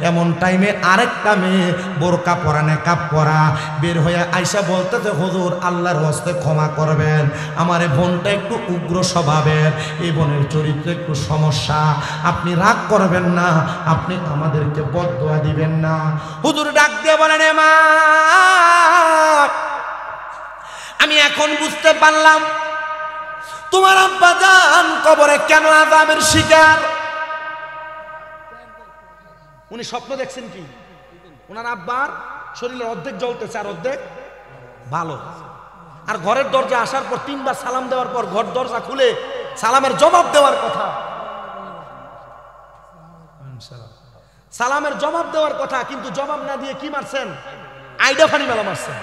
এমন টাইমে আরেকটা মেয়ে বোরকা পরা নেকাব পরা বের হয়ে আইসা বলতেছে হুজুর আল্লাহর হস্তে ক্ষমা করবেন, আমার এই বোনটা একটু উগ্র স্বভাবের, এই বোনের চরিত্রে একটু সমস্যা, আপনি রাগ করবেন না, আপনি আমাদেরকে বদদোয়া দিবেন না। হুজুর ডাক দিয়ে বলেন এ মা, আমি এখন বুঝতে পারলাম তোমার আব্বা জান কবরে কেন আযাবের শিকার। উনি স্বপ্ন দেখছেন কি? ওনার আব্বার শরীরের অর্ধেক জ্বলতেছে আর অর্ধেক ভালো, আর ঘরের দরজা আসার পর 3বার সালাম দেওয়ার পর ঘর দরজা খুলে সালামের জবাব দেওয়ার কথা, সালামের জবাব দেওয়ার কথা, কিন্তু জবাব না দিয়ে কি মারছেন? আইডা ফানি মেলা মারছেন।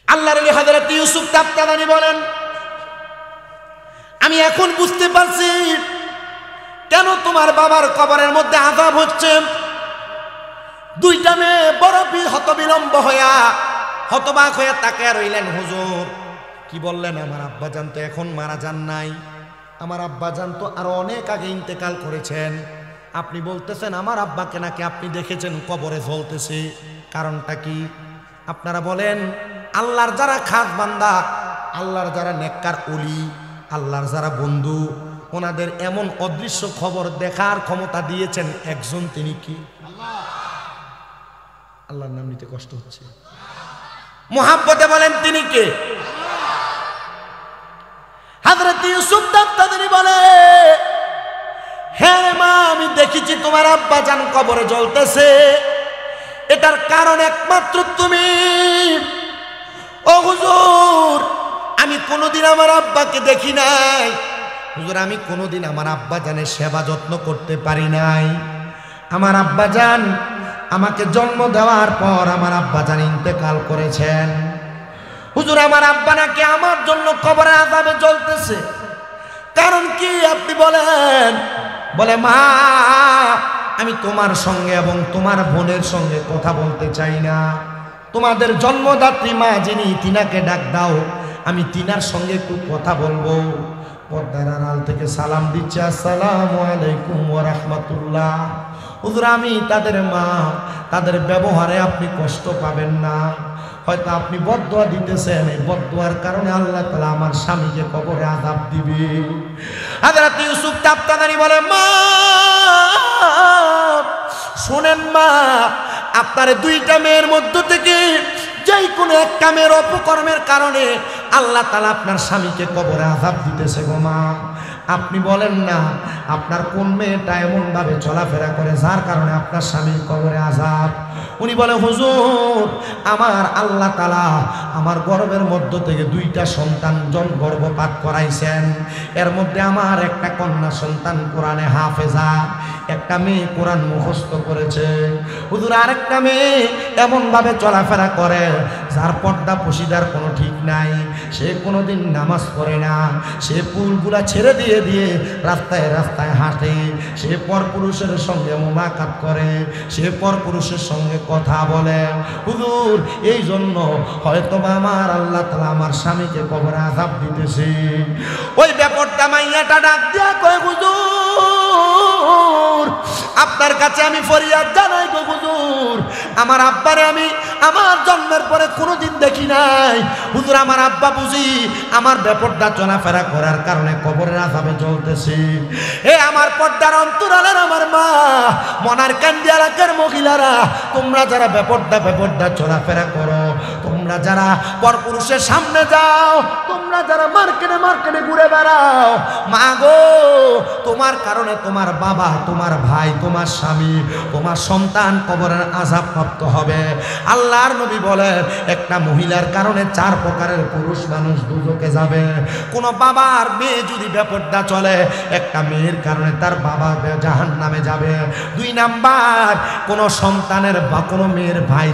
আল্লাহর ওলি হযরত ইউসুফ তাবতাদানি বলেন আমি এখন বুঝতে পারছি কেন তোমার বাবার কবরের মধ্যে আযাব হচ্ছে। 2টা মেয়ে বড় হতবিলম্ব হইয়া হতবাক হইয়া তাকিয়ে রইলেন। হুজুর কি বললেন? আমার আব্বা জান তো এখন মারা যান নাই, আমার আব্বা জান তো আরো অনেক আগে ইন্তেকাল করেছেন, আপনি বলতেছেন আমার আব্বাকে নাকি আপনি দেখেছেন কবরে ঝলতেছে, কারণটা কি? আপনারা বলেন আল্লাহর যারা খাস বান্দা, আল্লাহর যারা নেককার ওলি, আল্লাহর যারা বন্ধু, ওনাদের এমন অদৃশ্য খবর দেখার ক্ষমতা দিয়েছেন একজন, তিনি কি? আল্লাহর নাম নিতে কষ্ট হচ্ছে। মুহাব্বতে বলেন তিনি কে? হযরত ইউসুফ দাত্তাদানি বলে, হ্যাঁ মা, আমি দেখেছি তোমার আব্বা জান কবরে জ্বলতেছে, এটার কারণ একমাত্র তুমি। ও হুজুর, আমি কোনোদিন আমার আব্বাকে দেখি নাই। হুজুর, আমি কোনোদিন আমার আব্বা জানের সেবা যত্ন করতে পারি নাই। আমার আব্বা জান আমাকে জন্ম দেওয়ার পর আমার আব্বা জান ইন্তেকাল করেছেন। হুজুর, আমার আব্বা নাকি আমার জন্য কবরে আযাবে জ্বলতেছে, কারণ কি আপনি বলেন? বলে, মা, আমি তোমার সঙ্গে এবং তোমার বোনের সঙ্গে কথা বলতে চাই না। তোমাদের জন্মদাত্রী মা যিনি, তিনাকে ডাক দাও, আমি তিনার সঙ্গে একটু কথা বলবো। পর্দার আড়াল থেকে সালাম দিচ্ছে, আসসালামু আলাইকুম ওয়া রাহমাতুল্লাহ। হুজুর, আমি তাদের মা, তাদের ব্যবহারে আপনি কষ্ট পাবেন না। হয়তো আপনি বদদোয়া দিতেছেন, এই বদদোয়ার কারণে আল্লাহ তাআলা আমার স্বামীকে কবরে আযাব দিবে। হযরত ইউসুফ দাত্তাদানি বলে, মা শুনেন মা, আপনার দুইটা মেয়ের মধ্য থেকে যেই কোনো একটা মেয়ের অপকর্মের কারণে আল্লাহ তাআলা আপনার স্বামীকে কবরে আযাব দিতেছে গো মা। আপনি বলেন না আপনার কোন মেয়েটা এমনভাবে চলাফেরা করে যার কারণে আপনার স্বামীর কবরে আযাব? উনি বলে, হুজুর, আমার আল্লাহ তাআলা আমার গর্ভের মধ্য থেকে দুইটা সন্তান গর্ভপাত করাইছেন। এর মধ্যে আমার একটা কন্যা সন্তান কোরআনে হাফেজা, একটা মেয়ে কোরআন মুখস্থ করেছে। হুজুর, আরেকটা মেয়ে এমনভাবে চলাফেরা করে যার পর্দা পশিদার কোনো ঠিক নাই। সে কোনোদিন নামাজ পড়ে না, সে পুলগুলা ছেড়ে দিয়ে রাস্তায় রাস্তায় হাঁটে, সে পরপুরুষের সঙ্গে মুলাকাত করে, সে পরপুরুষের সঙ্গে কথা বলে। হুজুর, এই জন্য হয়তোবা আমার আল্লাহ তাআলা আমার স্বামীকে কবরে আযাব দিতেছে। ওই ব্যাপারটা মাইয়াটা ডাক দিয়া কয়, হুজুর, আপনার কাছে আমি ফরিয়াদ জানাই গো হুজুর, আমার আব্বারে আমি আমার জন্মের পরে কোনোদিন দেখি নাই। হুজুর, আমার আব্বা বুঝি আমার বেপরদা চলাফেরা করার কারণে কবরের আযাবে জ্বলতেছে। হে আমার পর্দার অন্তরালের আমার মা, মনার কান্দি এলাকার মহিলারা, তোমরা যারা বেপরদা চলাফেরা করো, তোমরা যারা পরপুরুষের সামনে যাও, তোমরা যারা মার্কেটে ঘুরে বেড়াও, মা গো, তোমার কারণে তোমার বাবা, তোমার ভাই, তোমার স্বামী, তোমার সন্তান কবরের আযাব প্রাপ্ত হবে। আল্লাহর নবী বলেন, একটা মহিলার কারণে 4 প্রকারের পুরুষ মানুষ দুজকে যাবে। কোন বাবার মেয়ে যদি বেপরদা চলে, একটা মেয়ের কারণে তার বাবা জাহান্নামে যাবে। 2 নাম্বার, কোন সন্তানের বা কোনো মেয়ের ভাই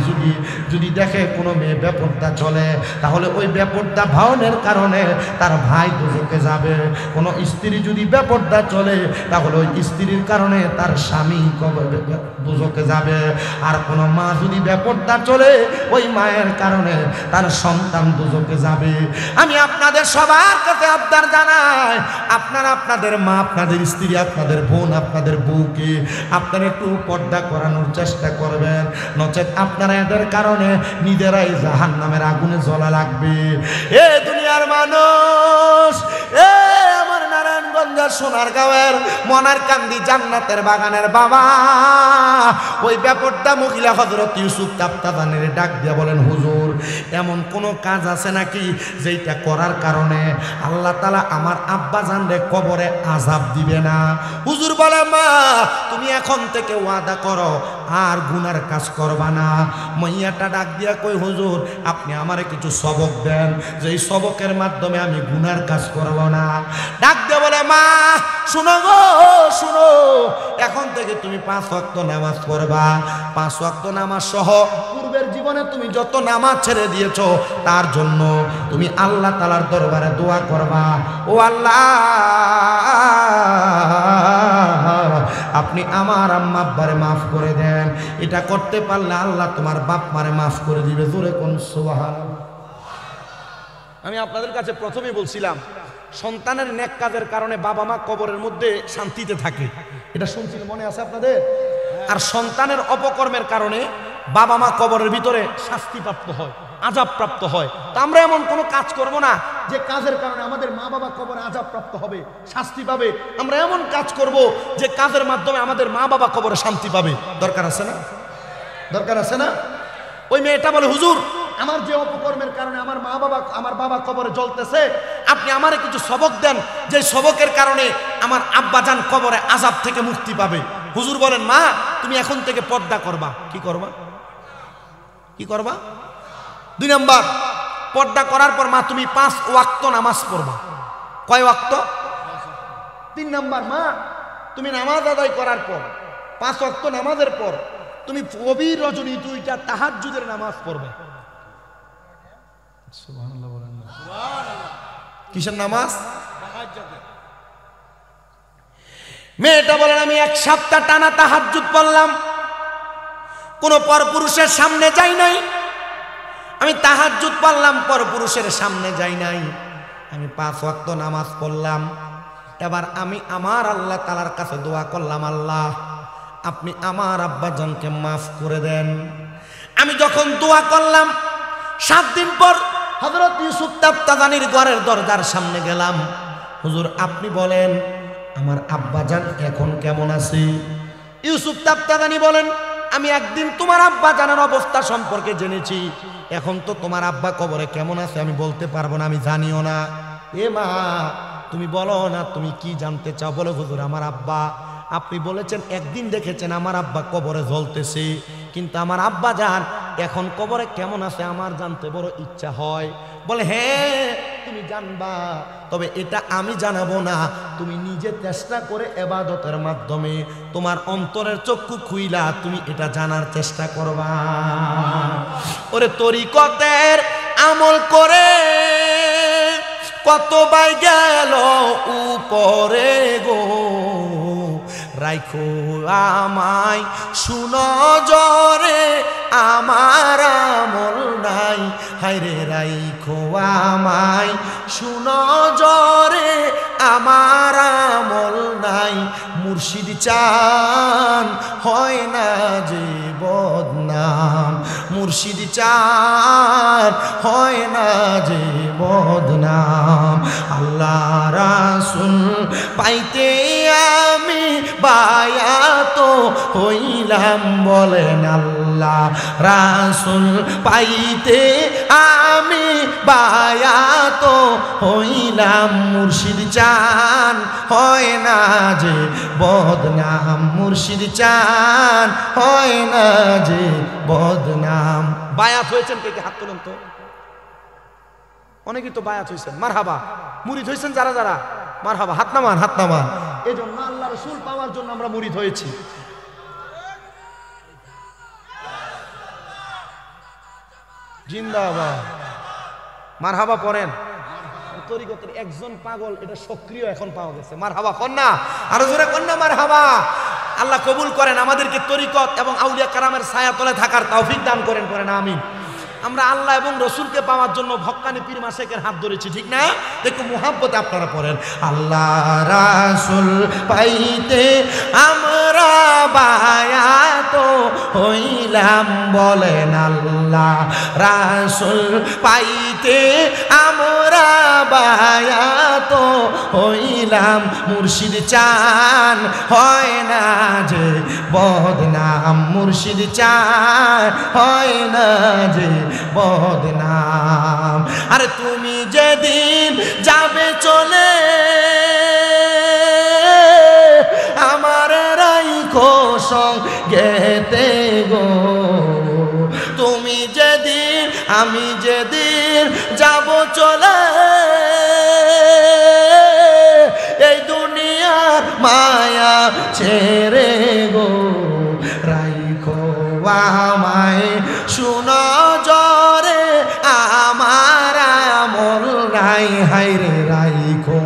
যদি দেখে কোনো মেয়ে বেপরদা চলে, তাহলে ওই বেপরদা ভাওনের কারণে তার ভাই দুজকে যাবে। কোন স্ত্রী যদি বেপরদা চলে, তাহলে ওই স্ত্রীর কারণে তার স্বামী দুজকে যাবে। আর কোন মা যদি বেপরদা চলে, ওই মায়ের কারণে তার সন্তান দুজকে যাবে। আমি আপনাদের সবার কাছে আবদার জানাই, আপনারা আপনাদের মা, আপনাদের স্ত্রী, আপনাদের বোন, আপনাদের বউকে আপনারা একটু পর্দা করানোর চেষ্টা করবেন, নচেত আপনারা এদের কারণে নিজেরাই জাহান্নামের আগুনে জ্বলা লাগবে। এ দুনিয়ার মানুষ, এ আমার নারায়ণগঞ্জের সোনারগাঁওয়ের মনার কান্দি জান্নাতের বাগানের বাবা, ওই বেপরদা মহিলা হযরত ইউসুফ দাত্তাদানির ডাক দিয়ে বলেন, হুজুর, এমন কোন কাজ আছে নাকি যেটা করার কারণে আল্লাহ তাআলা আমার আব্বা জানরে কবরে আযাব দিবে না? হুজুর বলে, মা, তুমি এখন থেকে ওয়াদা করো আর গুনার কাজ করবা না। মাইয়াটা ডাক দিয়া কই, হুজুর, আপনি আমারে কিছু সবক দেন, যেই সবকের মাধ্যমে আমি গুনার কাজ করব না। ডাক দিয়ে বলে, মা শুনো গো, শুনো, এখন থেকে তুমি 5 ওয়াক্ত নামাজ পড়বা। 5 ওয়াক্ত নামাজ সহ পূর্বের জীবনে তুমি যত নামাজ ছেড়ে দিয়েছো তার জন্য তুমি আল্লাহ তাআলার দরবারে দোয়া করবা, ও আল্লাহ, আপনি আমার আম্মা আব্বারে মাফ করে দেন। এটা করতে পারলে আল্লাহ তোমার বাপ মারে মাফ করে দিবে। জোরে কোন সুবহানাল্লাহ। আমি আপনাদের কাছে প্রথমেই বলছিলাম, সন্তানের নেক কাজের কারণে বাবা মা কবরের মধ্যে শান্তিতে থাকে, এটা শুনছিলেন, মনে আছে আপনাদের? আর সন্তানের অপকর্মের কারণে বাবা মা কবরের ভিতরে শাস্তিপ্রাপ্ত হয়, আযাব প্রাপ্ত হয়। তা আমরা এমন কোনো কাজ করব না যে কাজের কারণে আমাদের মা বাবা কবরে আযাব প্রাপ্ত হবে, শাস্তি পাবে। আমরা এমন কাজ করব যে কাজের মাধ্যমে আমাদের মা বাবা কবরে শান্তি পাবে। দরকার আছে না? দরকার আছে না? ওই মেয়েটা বলে, হুজুর আমার যে অপকর্মের কারণে আমার বাবা কবরে জ্বলতেছে, আপনি আমারে কিছু সবক দেন, যে সবকের কারণে আমার আব্বাজান কবরে আযাব থেকে মুক্তি পাবে। হুজুর বলেন, মা তুমি এখন থেকে পর্দা করবা। কি করবা? কি করবা? 2 নাম্বার, পর্দা করার পর মা তুমি 5 ওয়াক্ত নামাজ পড়বা। কয় ওয়াক্ত? 3 নাম্বার, মা তুমি নামাজ আদায় করার পর 5 ওয়াক্ত নামাজের পর তুমি গভীর রজনী 2টা তাহাজ্জুদের নামাজ পড়বে। সুবহানাল্লাহ বলেন না? সুবহানাল্লাহ। কিসের নামাজ? তাহাজ্জুদের। মেয়েটা বলেন, আমি 1 সপ্তাহ টানা তাহাজ্জুদ পড়লাম, কোনো পরপুরুষের সামনে যাই নাই। আমি তাহাজ্জুদ পড়লাম, পরপুরুষের সামনে যাই নাই। আমি 5 ওয়াক্ত নামাজ পড়লাম। এবার আমি আমার আল্লাহ তাআলার কাছে দোয়া করলাম, আল্লাহ আপনি আমার আব্বাজানকে মাফ করে দেন। আমি যখন দোয়া করলাম, 7 দিন পর হযরত ইউসুফ তাফতাদানির ঘরের দরজার সামনে গেলাম। হুজুর আপনি বলেন আমার আব্বাজান এখন কেমন আছে? ইউসুফ তাফতাদানি বলেন, আমি একদিন তোমার আব্বাজানের অবস্থা সম্পর্কে জেনেছি, এখন তো তোমার আব্বা কবরে কেমন আছে আমি বলতে পারবো না, আমি জানিও না। এ মা তুমি বলো না, তুমি কি জানতে চাও? বলো হুজুর আমার আব্বা, আপনি বলেছেন একদিন দেখেছেন আমার আব্বা কবরে জ্বলতেছে, কিন্তু আমার আব্বা জান এখন কবরে কেমন আছে আমার জানতে বড় ইচ্ছা হয়। বলে হ্যাঁ তুমি জানবা, তবে এটা আমি জানাবো না, তুমি নিজে চেষ্টা করে ইবাদতের মাধ্যমে তোমার অন্তরের চক্ষু খুইলা তুমি এটা জানার চেষ্টা করবা। ওরে তরিকতের আমল করে কত বাই গেল উপরে গো, রাইখো আমায় সুনজরে আমার আমল নাই, হায়রে রাইখো আমায় সুনজরে আমার আমল নাই। মুর্শিদ চান হয় না যে বদনাম, মুর্শিদ চান হয় না যে বদনাম। আল্লাহ রাসূল পাইতে আমি বায়াত হইলাম, বলেন আল্লাহ রাসূল পাইতে আমি বায়াত হইলাম। মুর্শিদ চান হয় না যে বদনাম, মুর্শিদ চান হয় না যে বদনাম। বায়াত হয়েছেন কে কে? হাত তুলুন তো। অনেকেই তো বায়াত হয়েছেন, মারহাবা। মুরিদ হয়েছেন যারা যারা, মারহাবা। হাত নামান, হাত নামান। এই জন্য আল্লাহ রাসূল পাওয়ার জন্য আমরা মুরিদ হয়েছি। জিন্দাবাদ, মারহাবা পড়েন। তরিকতের একজন পাগল এটা সক্রিয় এখন পাওয়া গেছে, মারহাবা কন্যা, আরো জোরে কন্যা মারহাবা। আল্লাহ কবুল করেন, আমাদেরকে তরিকত এবং আউলিয়া কারামের ছায়াতলে থাকার তৌফিক দান করেন, করেন আমিন। আমরা আল্লাহ এবং রসুলকে পাওয়ার জন্য ভক্কানি পীর মাশেকের হাত ধরেছি, ঠিক না? দেখো মুহাব্বতে আপনারা পড়েন, আল্লাহ রাসূল পাইতে আমরা বায়াত হইলাম, বলেন আল্লাহ রাসূল পাইতে আমরা বায়াত হইলাম। মুর্শিদ চান হয় না যে বদনাম, মুর্শিদ চান হয় না যে বদনাম। আরে তুমি যেদিন যাবে চলে আমার রাইখো সঙ্গেতে গো, তুমি যেদিন আমি যেদিন যাব চলে এই দুনিয়ার মায়া ছেড়ে গো, রাইখো আমায় সুনজরে আমার আমল নাই, হায়রে রাইখো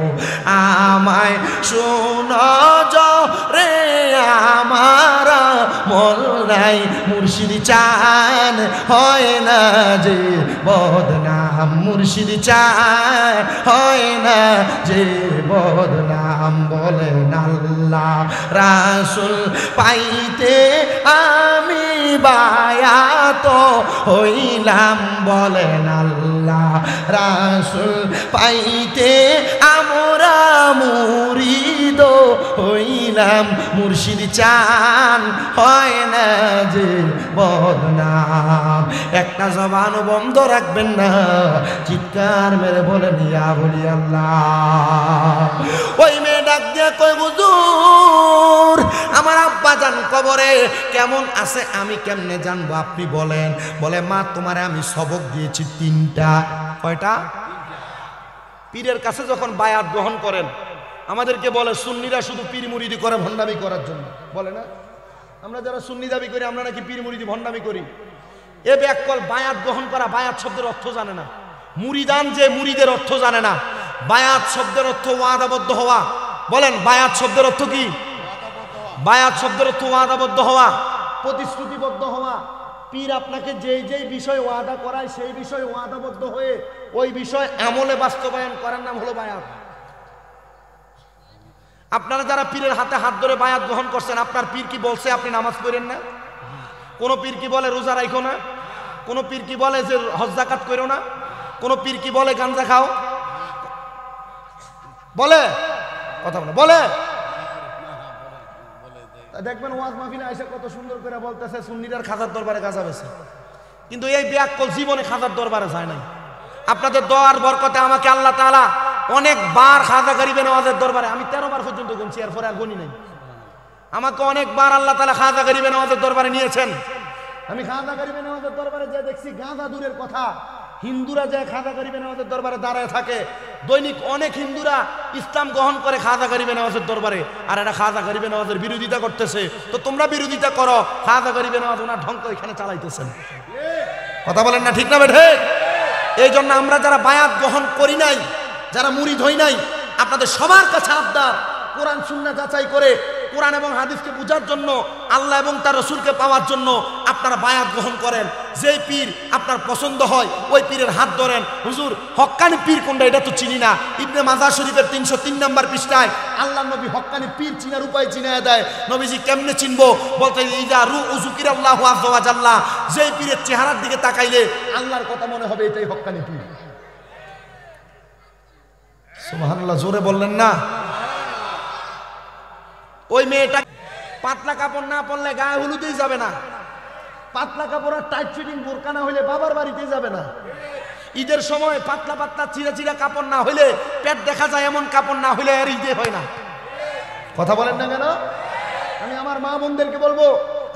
আমায় সুনজরে আমার আমল নাই। মুর্শিদ চান হয় না যে বদনাম, মুর্শিদ চান হয় না যে বদনাম, বলেন আল্লাহ রাসূল পাইতে আমি বায়াত হইলাম, বলেন আল্লাহ রাসূল পাইতে আমরা মুরিদ মুরিদ হইলাম, মুর্শিদ চান হয় না যে বদনাম। একটা জবান বন্ধ রাখবেন না, চিৎকার মেরে বলেন ইয়া বলি আল্লাহ। ওই মেয়ে ডাক দিয়ে কই হুজুর আমার আব্বা জান কবরে কেমন আছে আমি কেমনে জানবো আপনি বলেন। বলে মা তোমারে আমি সবক দিয়েছি 3টা। কয়টা? পীরের কাছে যখন বায়াত গ্রহণ করেন আমাদেরকে বলে সুন্নিরা শুধু পীর মুরিদি করে ভণ্ডামি করার জন্য, বলে না? আমরা যারা সুন্নি দাবি করি আমরা নাকি পীর মুরিদি ভণ্ডামি করি। এ ব্যাকল বায়াত গ্রহণ করা, বায়াত শব্দের অর্থ জানে না। মুরিদান যে মুরিদের অর্থ জানে না। বায়াত শব্দের অর্থ ওয়াদাবদ্ধ হওয়া। বলেন বায়াত শব্দের অর্থ কি? বায়াত শব্দের অর্থ ওয়াদাবদ্ধ হওয়া, প্রতিশ্রুতিবদ্ধ হওয়া। পীর আপনাকে যেই যেই বিষয় ওয়াদা করায় সেই বিষয় ওয়াদাবদ্ধ হয়ে ওই বিষয় আমলে বাস্তবায়ন করার নাম হলো বায়াত। আপনারা যারা পীরের হাতে হাত ধরে বায়াত গ্রহণ করছেন, আপনার পীর কি বলছে আপনি নামাজ পড়েন না? কোন পীর কি বলে রোজা রাখো না? কোন পীর কি বলে যে হজ যাকাত করো না? কোন পীর কি বলে গাঁজা খাও? বলে? কথা বলে? বলে? দেখবেন ওয়াজ মাহফিলে এসে কত সুন্দর করে বলতেছে সুন্নিরার খাজার দরবারে গাঁজা বেছে, কিন্তু এই ব্যাকল জীবনে খাজার দরবারে যায় নাই। আপনাদের দোয়ার বরকতে আমাকে আল্লাহ তাআলা অনেকবার খাজা গরিবে নওয়াজের দরবারে, আমি 13 বার পর্যন্ত গুনছি, এরপরে আর গুনি নাই। আমাকে অনেকবার আল্লাহ তাআলা খাজা গরিবে নওয়াজের দরবারে নিয়েছেন। আমি খাজা গরিবে নওয়াজের দরবারে যে দেখছি গাঁজা দূরের কথা, হিন্দুরা যে খাজা গরিবে নওয়াজের দরবারে দাঁড়ায় থাকে, দৈনিক অনেক হিন্দুরা ইসলাম গ্রহণ করে খাজা গরিবে নওয়াজের দরবারে, আর এরা খাজা গরিবে নওয়াজের বিরোধিতা করতেছে। তো তোমরা বিরোধিতা করো, খাজা গরিবে নওয়াজ ওনার ঢঙ্ক এখানে চালাইতেছেন। কথা বলেন না ঠিক না বেঠে? এই জন্য আমরা যারা বায়াত গ্রহণ করি নাই, যারা মুরিদ হই নাই, আপনাদের সবার কাছে আবদার কোরআন সুন্নাহ যাচাই করে কোরআন এবং হাদিসকে বুঝার জন্য, আল্লাহ এবং তার রাসূলকে পাওয়ার জন্য আপনারা বায়াত গ্রহণ করেন। যেই পীর আপনার পছন্দ হয় ওই পীরের হাত ধরেন। হুজুর হক্কানি পীর কোনটা এটা তো চিনি না। ইবনে মাজাহ শরীফের 303 নম্বর পৃষ্ঠায় আল্লাহ নবী হক্কানি পীর চিনার উপায় চিনায় দেয়। নবীজি কেমনে চিনবো? বলতে ইজা রু যুকিরাল্লাহু আযজা ওয়া জাল্লা, যেই পীরের চেহারার দিকে তাকাইলে আল্লাহর কথা মনে হবে এটাই হক্কানি পীর। সুবহানাল্লাহ, জোরে বললেন না? ওই মেয়েটা পাতলা কাপড় না পরলে গায়ে হলুদেই যাবে না, পাতলা কাপড় আর টাইট ফিটিং বোরকা না হইলে বাবার বাড়িতেই যাবে না, ঈদের সময় পাতলা পাতলা চিরা চিরা কাপড় না হইলে, পেট দেখা যায় এমন কাপড় না হইলে আর ঈদে হয় না। কথা বলেন না কেন? আমি আমার মা বোনদেরকে বলবো,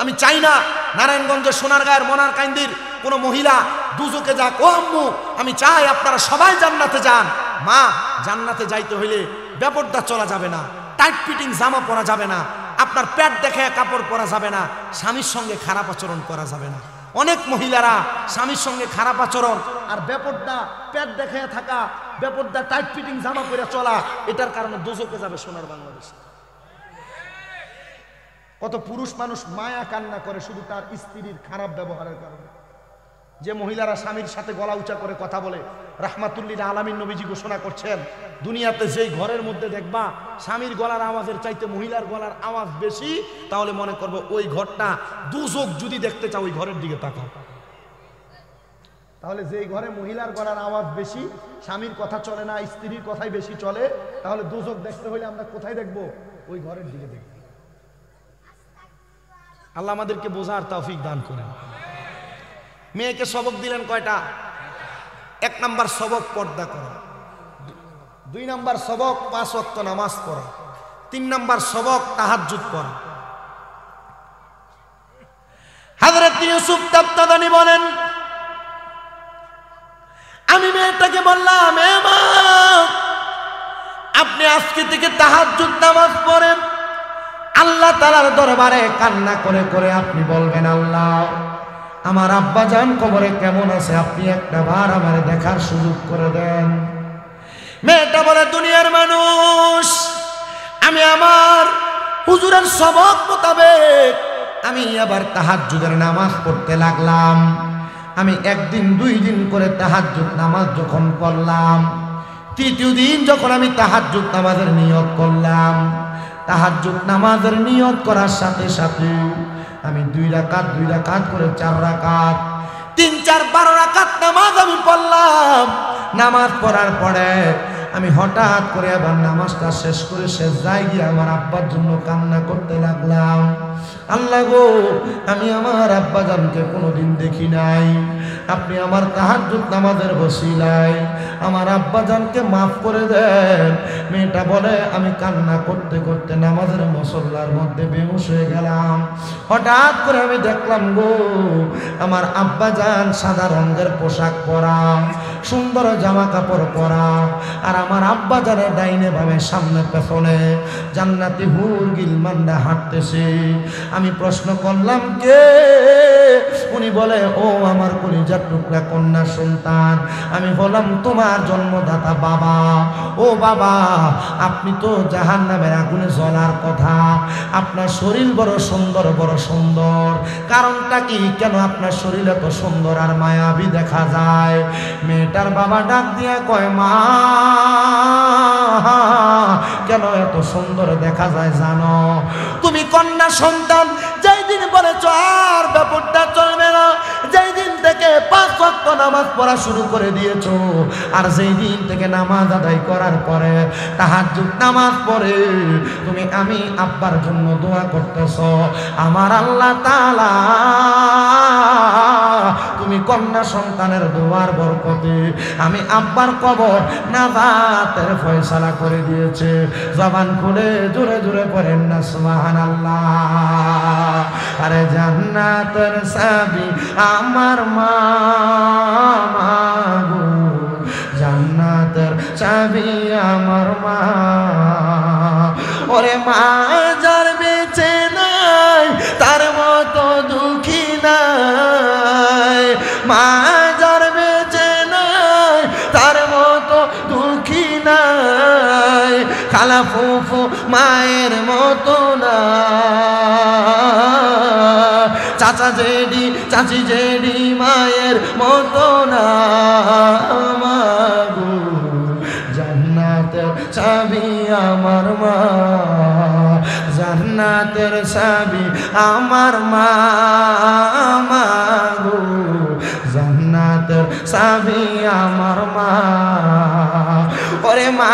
আমি চাই না নারায়ণগঞ্জের সোনারগাঁয়ের মনারকান্দির কোনো মহিলা দুজকে যাক। ও আম্মু, আমি চাই আপনারা সবাই জান্নাতে যান। মা, জান্নাতে যাইতে হইলে বেপরদা চলা যাবে না, টাইট ফিটিং জামা পরা যাবে না, আপনার পেট দেখে কাপড় পরা যাবে না, স্বামীর সঙ্গে খারাপ আচরণ করা যাবে না। অনেক মহিলারা স্বামীর সঙ্গে খারাপ আচরণ আর বেপরদা পেট দেখে থাকা, বেপরদা টাইট ফিটিং জামা পরে চলা, এটার কারণে দোজকে যাবে সোনার বাংলাদেশে। কত পুরুষ মানুষ মায়া কান্না করে শুধু তার স্ত্রীর খারাপ ব্যবহারের কারণে। যে মহিলারা স্বামীর সাথে গলা উঁচা করে কথা বলে, রাহমাতুল্লিল আলামিন নবীজি ঘোষণা করছেন, দুনিয়াতে যেই ঘরের মধ্যে দেখবা স্বামীর গলার আওয়াজের চাইতে মহিলার গলার আওয়াজ বেশি, তাহলে মনে করবো ওই ঘরটা দুজক। যদি দেখতে চাও ওই ঘরের দিকে তাকাও। তাহলে যেই ঘরে মহিলার গলার আওয়াজ বেশি, স্বামীর কথা চলে না, স্ত্রীর কথাই বেশি চলে, তাহলে দুজক দেখতে হলে আমরা কোথায় দেখবো? ওই ঘরের দিকে দেখবো। আল্লাহ আমাদেরকে বোঝার তৌফিক দান করেন। মেয়েকে সবক দিলেন কয়টা? 1 নাম্বার সবক পর্দা করা, 2 নাম্বার সবক 5 ওয়াক্ত নামাজ পড়া, 3 নাম্বার সবক তাহাজ্জুদ পড়া। হযরত ইউসুফ তাবতাদানি বলেন, আমি মেয়েটাকে বললাম, এ মা, আপনি আজকে থেকে তাহাজ্জুদ নামাজ পড়েন, আল্লাহ তাআলার দরবারে কান্না করে করে আপনি বলবেন, আল্লাহ আমার আব্বা জান কবরে কেমন আছে, আপনি একটা বার আমার দেখার সুযোগ করে দেন। মেয়েটা বলে, দুনিয়ার মানুষ, আমি আমার হুজুরের সবক মোতাবেক আমি আবার তাহাজ্জুদের নামাজ পড়তে লাগলাম। আমি 1 দিন 2 দিন করে তাহাজ্জুদ নামাজ যখন পড়লাম, 3য় দিন যখন আমি তাহাজ্জুদ নামাজের নিয়ত করলাম, তাহাজ্জুদ নামাজের নিয়ত করার সাথে সাথে আমি 2 রাকাত 2 রাকাত করে 4 রাকাত 3 4 12 রাকাত নামাজ আমি পড়লাম। নামাজ পড়ার পরে আমি হঠাৎ করে আবার নামাজটা শেষ করে সেজদায় গিয়ে আমার আব্বার জন্য কান্না করতে লাগলাম। আল্লাহ গো, আমি আমার আব্বাজানকে কোনোদিন দেখি নাই, আপনি আমার তাহাজ্জুদ নামাজের ওসিলায় আমার আব্বাজানকে মাফ করে দেন। মেয়েটা বলে, আমি কান্না করতে করতে নামাজের মুসল্লার মধ্যে বেহুশ হয়ে গেলাম। হঠাৎ করে আমি দেখলাম গো, আমার আব্বাজান সাদা রঙের পোশাক পরা, সুন্দর জামা কাপড় পরা, আর আমার আব্বাজানের ডাইনে বামে সামনে পেছনে জান্নাতি হুর গিলমানরা হাঁটতেছে। আমি প্রশ্ন করলাম, কে? উনি বলে, ও আমার কলিজার টুকরা কন্যা সন্তান। আমি বললাম, তোমার জন্মদাতা বাবা। ও বাবা, আপনি তো জাহান্নামের আগুনে জ্বলার কথা, আপনার শরীর বড় সুন্দর, বড় সুন্দর। কারণটা কি? কেন আপনার শরীর এত সুন্দর আর মায়াবী দেখা যায়? মেয়েটার বাবা ডাক দিয়া কয়, মা কেন এত সুন্দর দেখা যায় জানো? তুমি কন্যা সন্তান, যেই দিন বলেছ আর ব্যাপারটা চলবে না, যেই দিন থেকে 5 ওয়াক্ত নামাজ পড়া শুরু করে দিয়েছো, আর যেই দিন থেকে নামাজ আদায় করার পরে তাহাজ্জুদ নামাজ পড়ে তুমি আমি আব্বার জন্য দোয়া করতেছ, আমার আল্লাহ তাআলা তুমি কন্যা সন্তানের দোয়ার বরকতে আমি আব্বার কবর নাজাতের ফয়সালা করে দিয়েছে। জবান খুলে জোরে জোরে পড়েন না সুবহানাল্লাহ। আরে জান্নাতের চাবি আমার মা, গো জান্নাতের চাবি আমার মা। ওরে মা যার বেঁচে নাই তার মতো দুঃখী নাই, মা যার বেঁচে নাই তার মতো দুঃখী নাই, খালা ফুফু মায়ের মতো না, চাচা জেডি চাচি জেডি মায়ের মতো না। মাগো জান্নাতের চাবি আমার মা, জান্নাতের চাবি আমার মা, মাগো জান্নাতের চাবি আমার মা। ওরে মা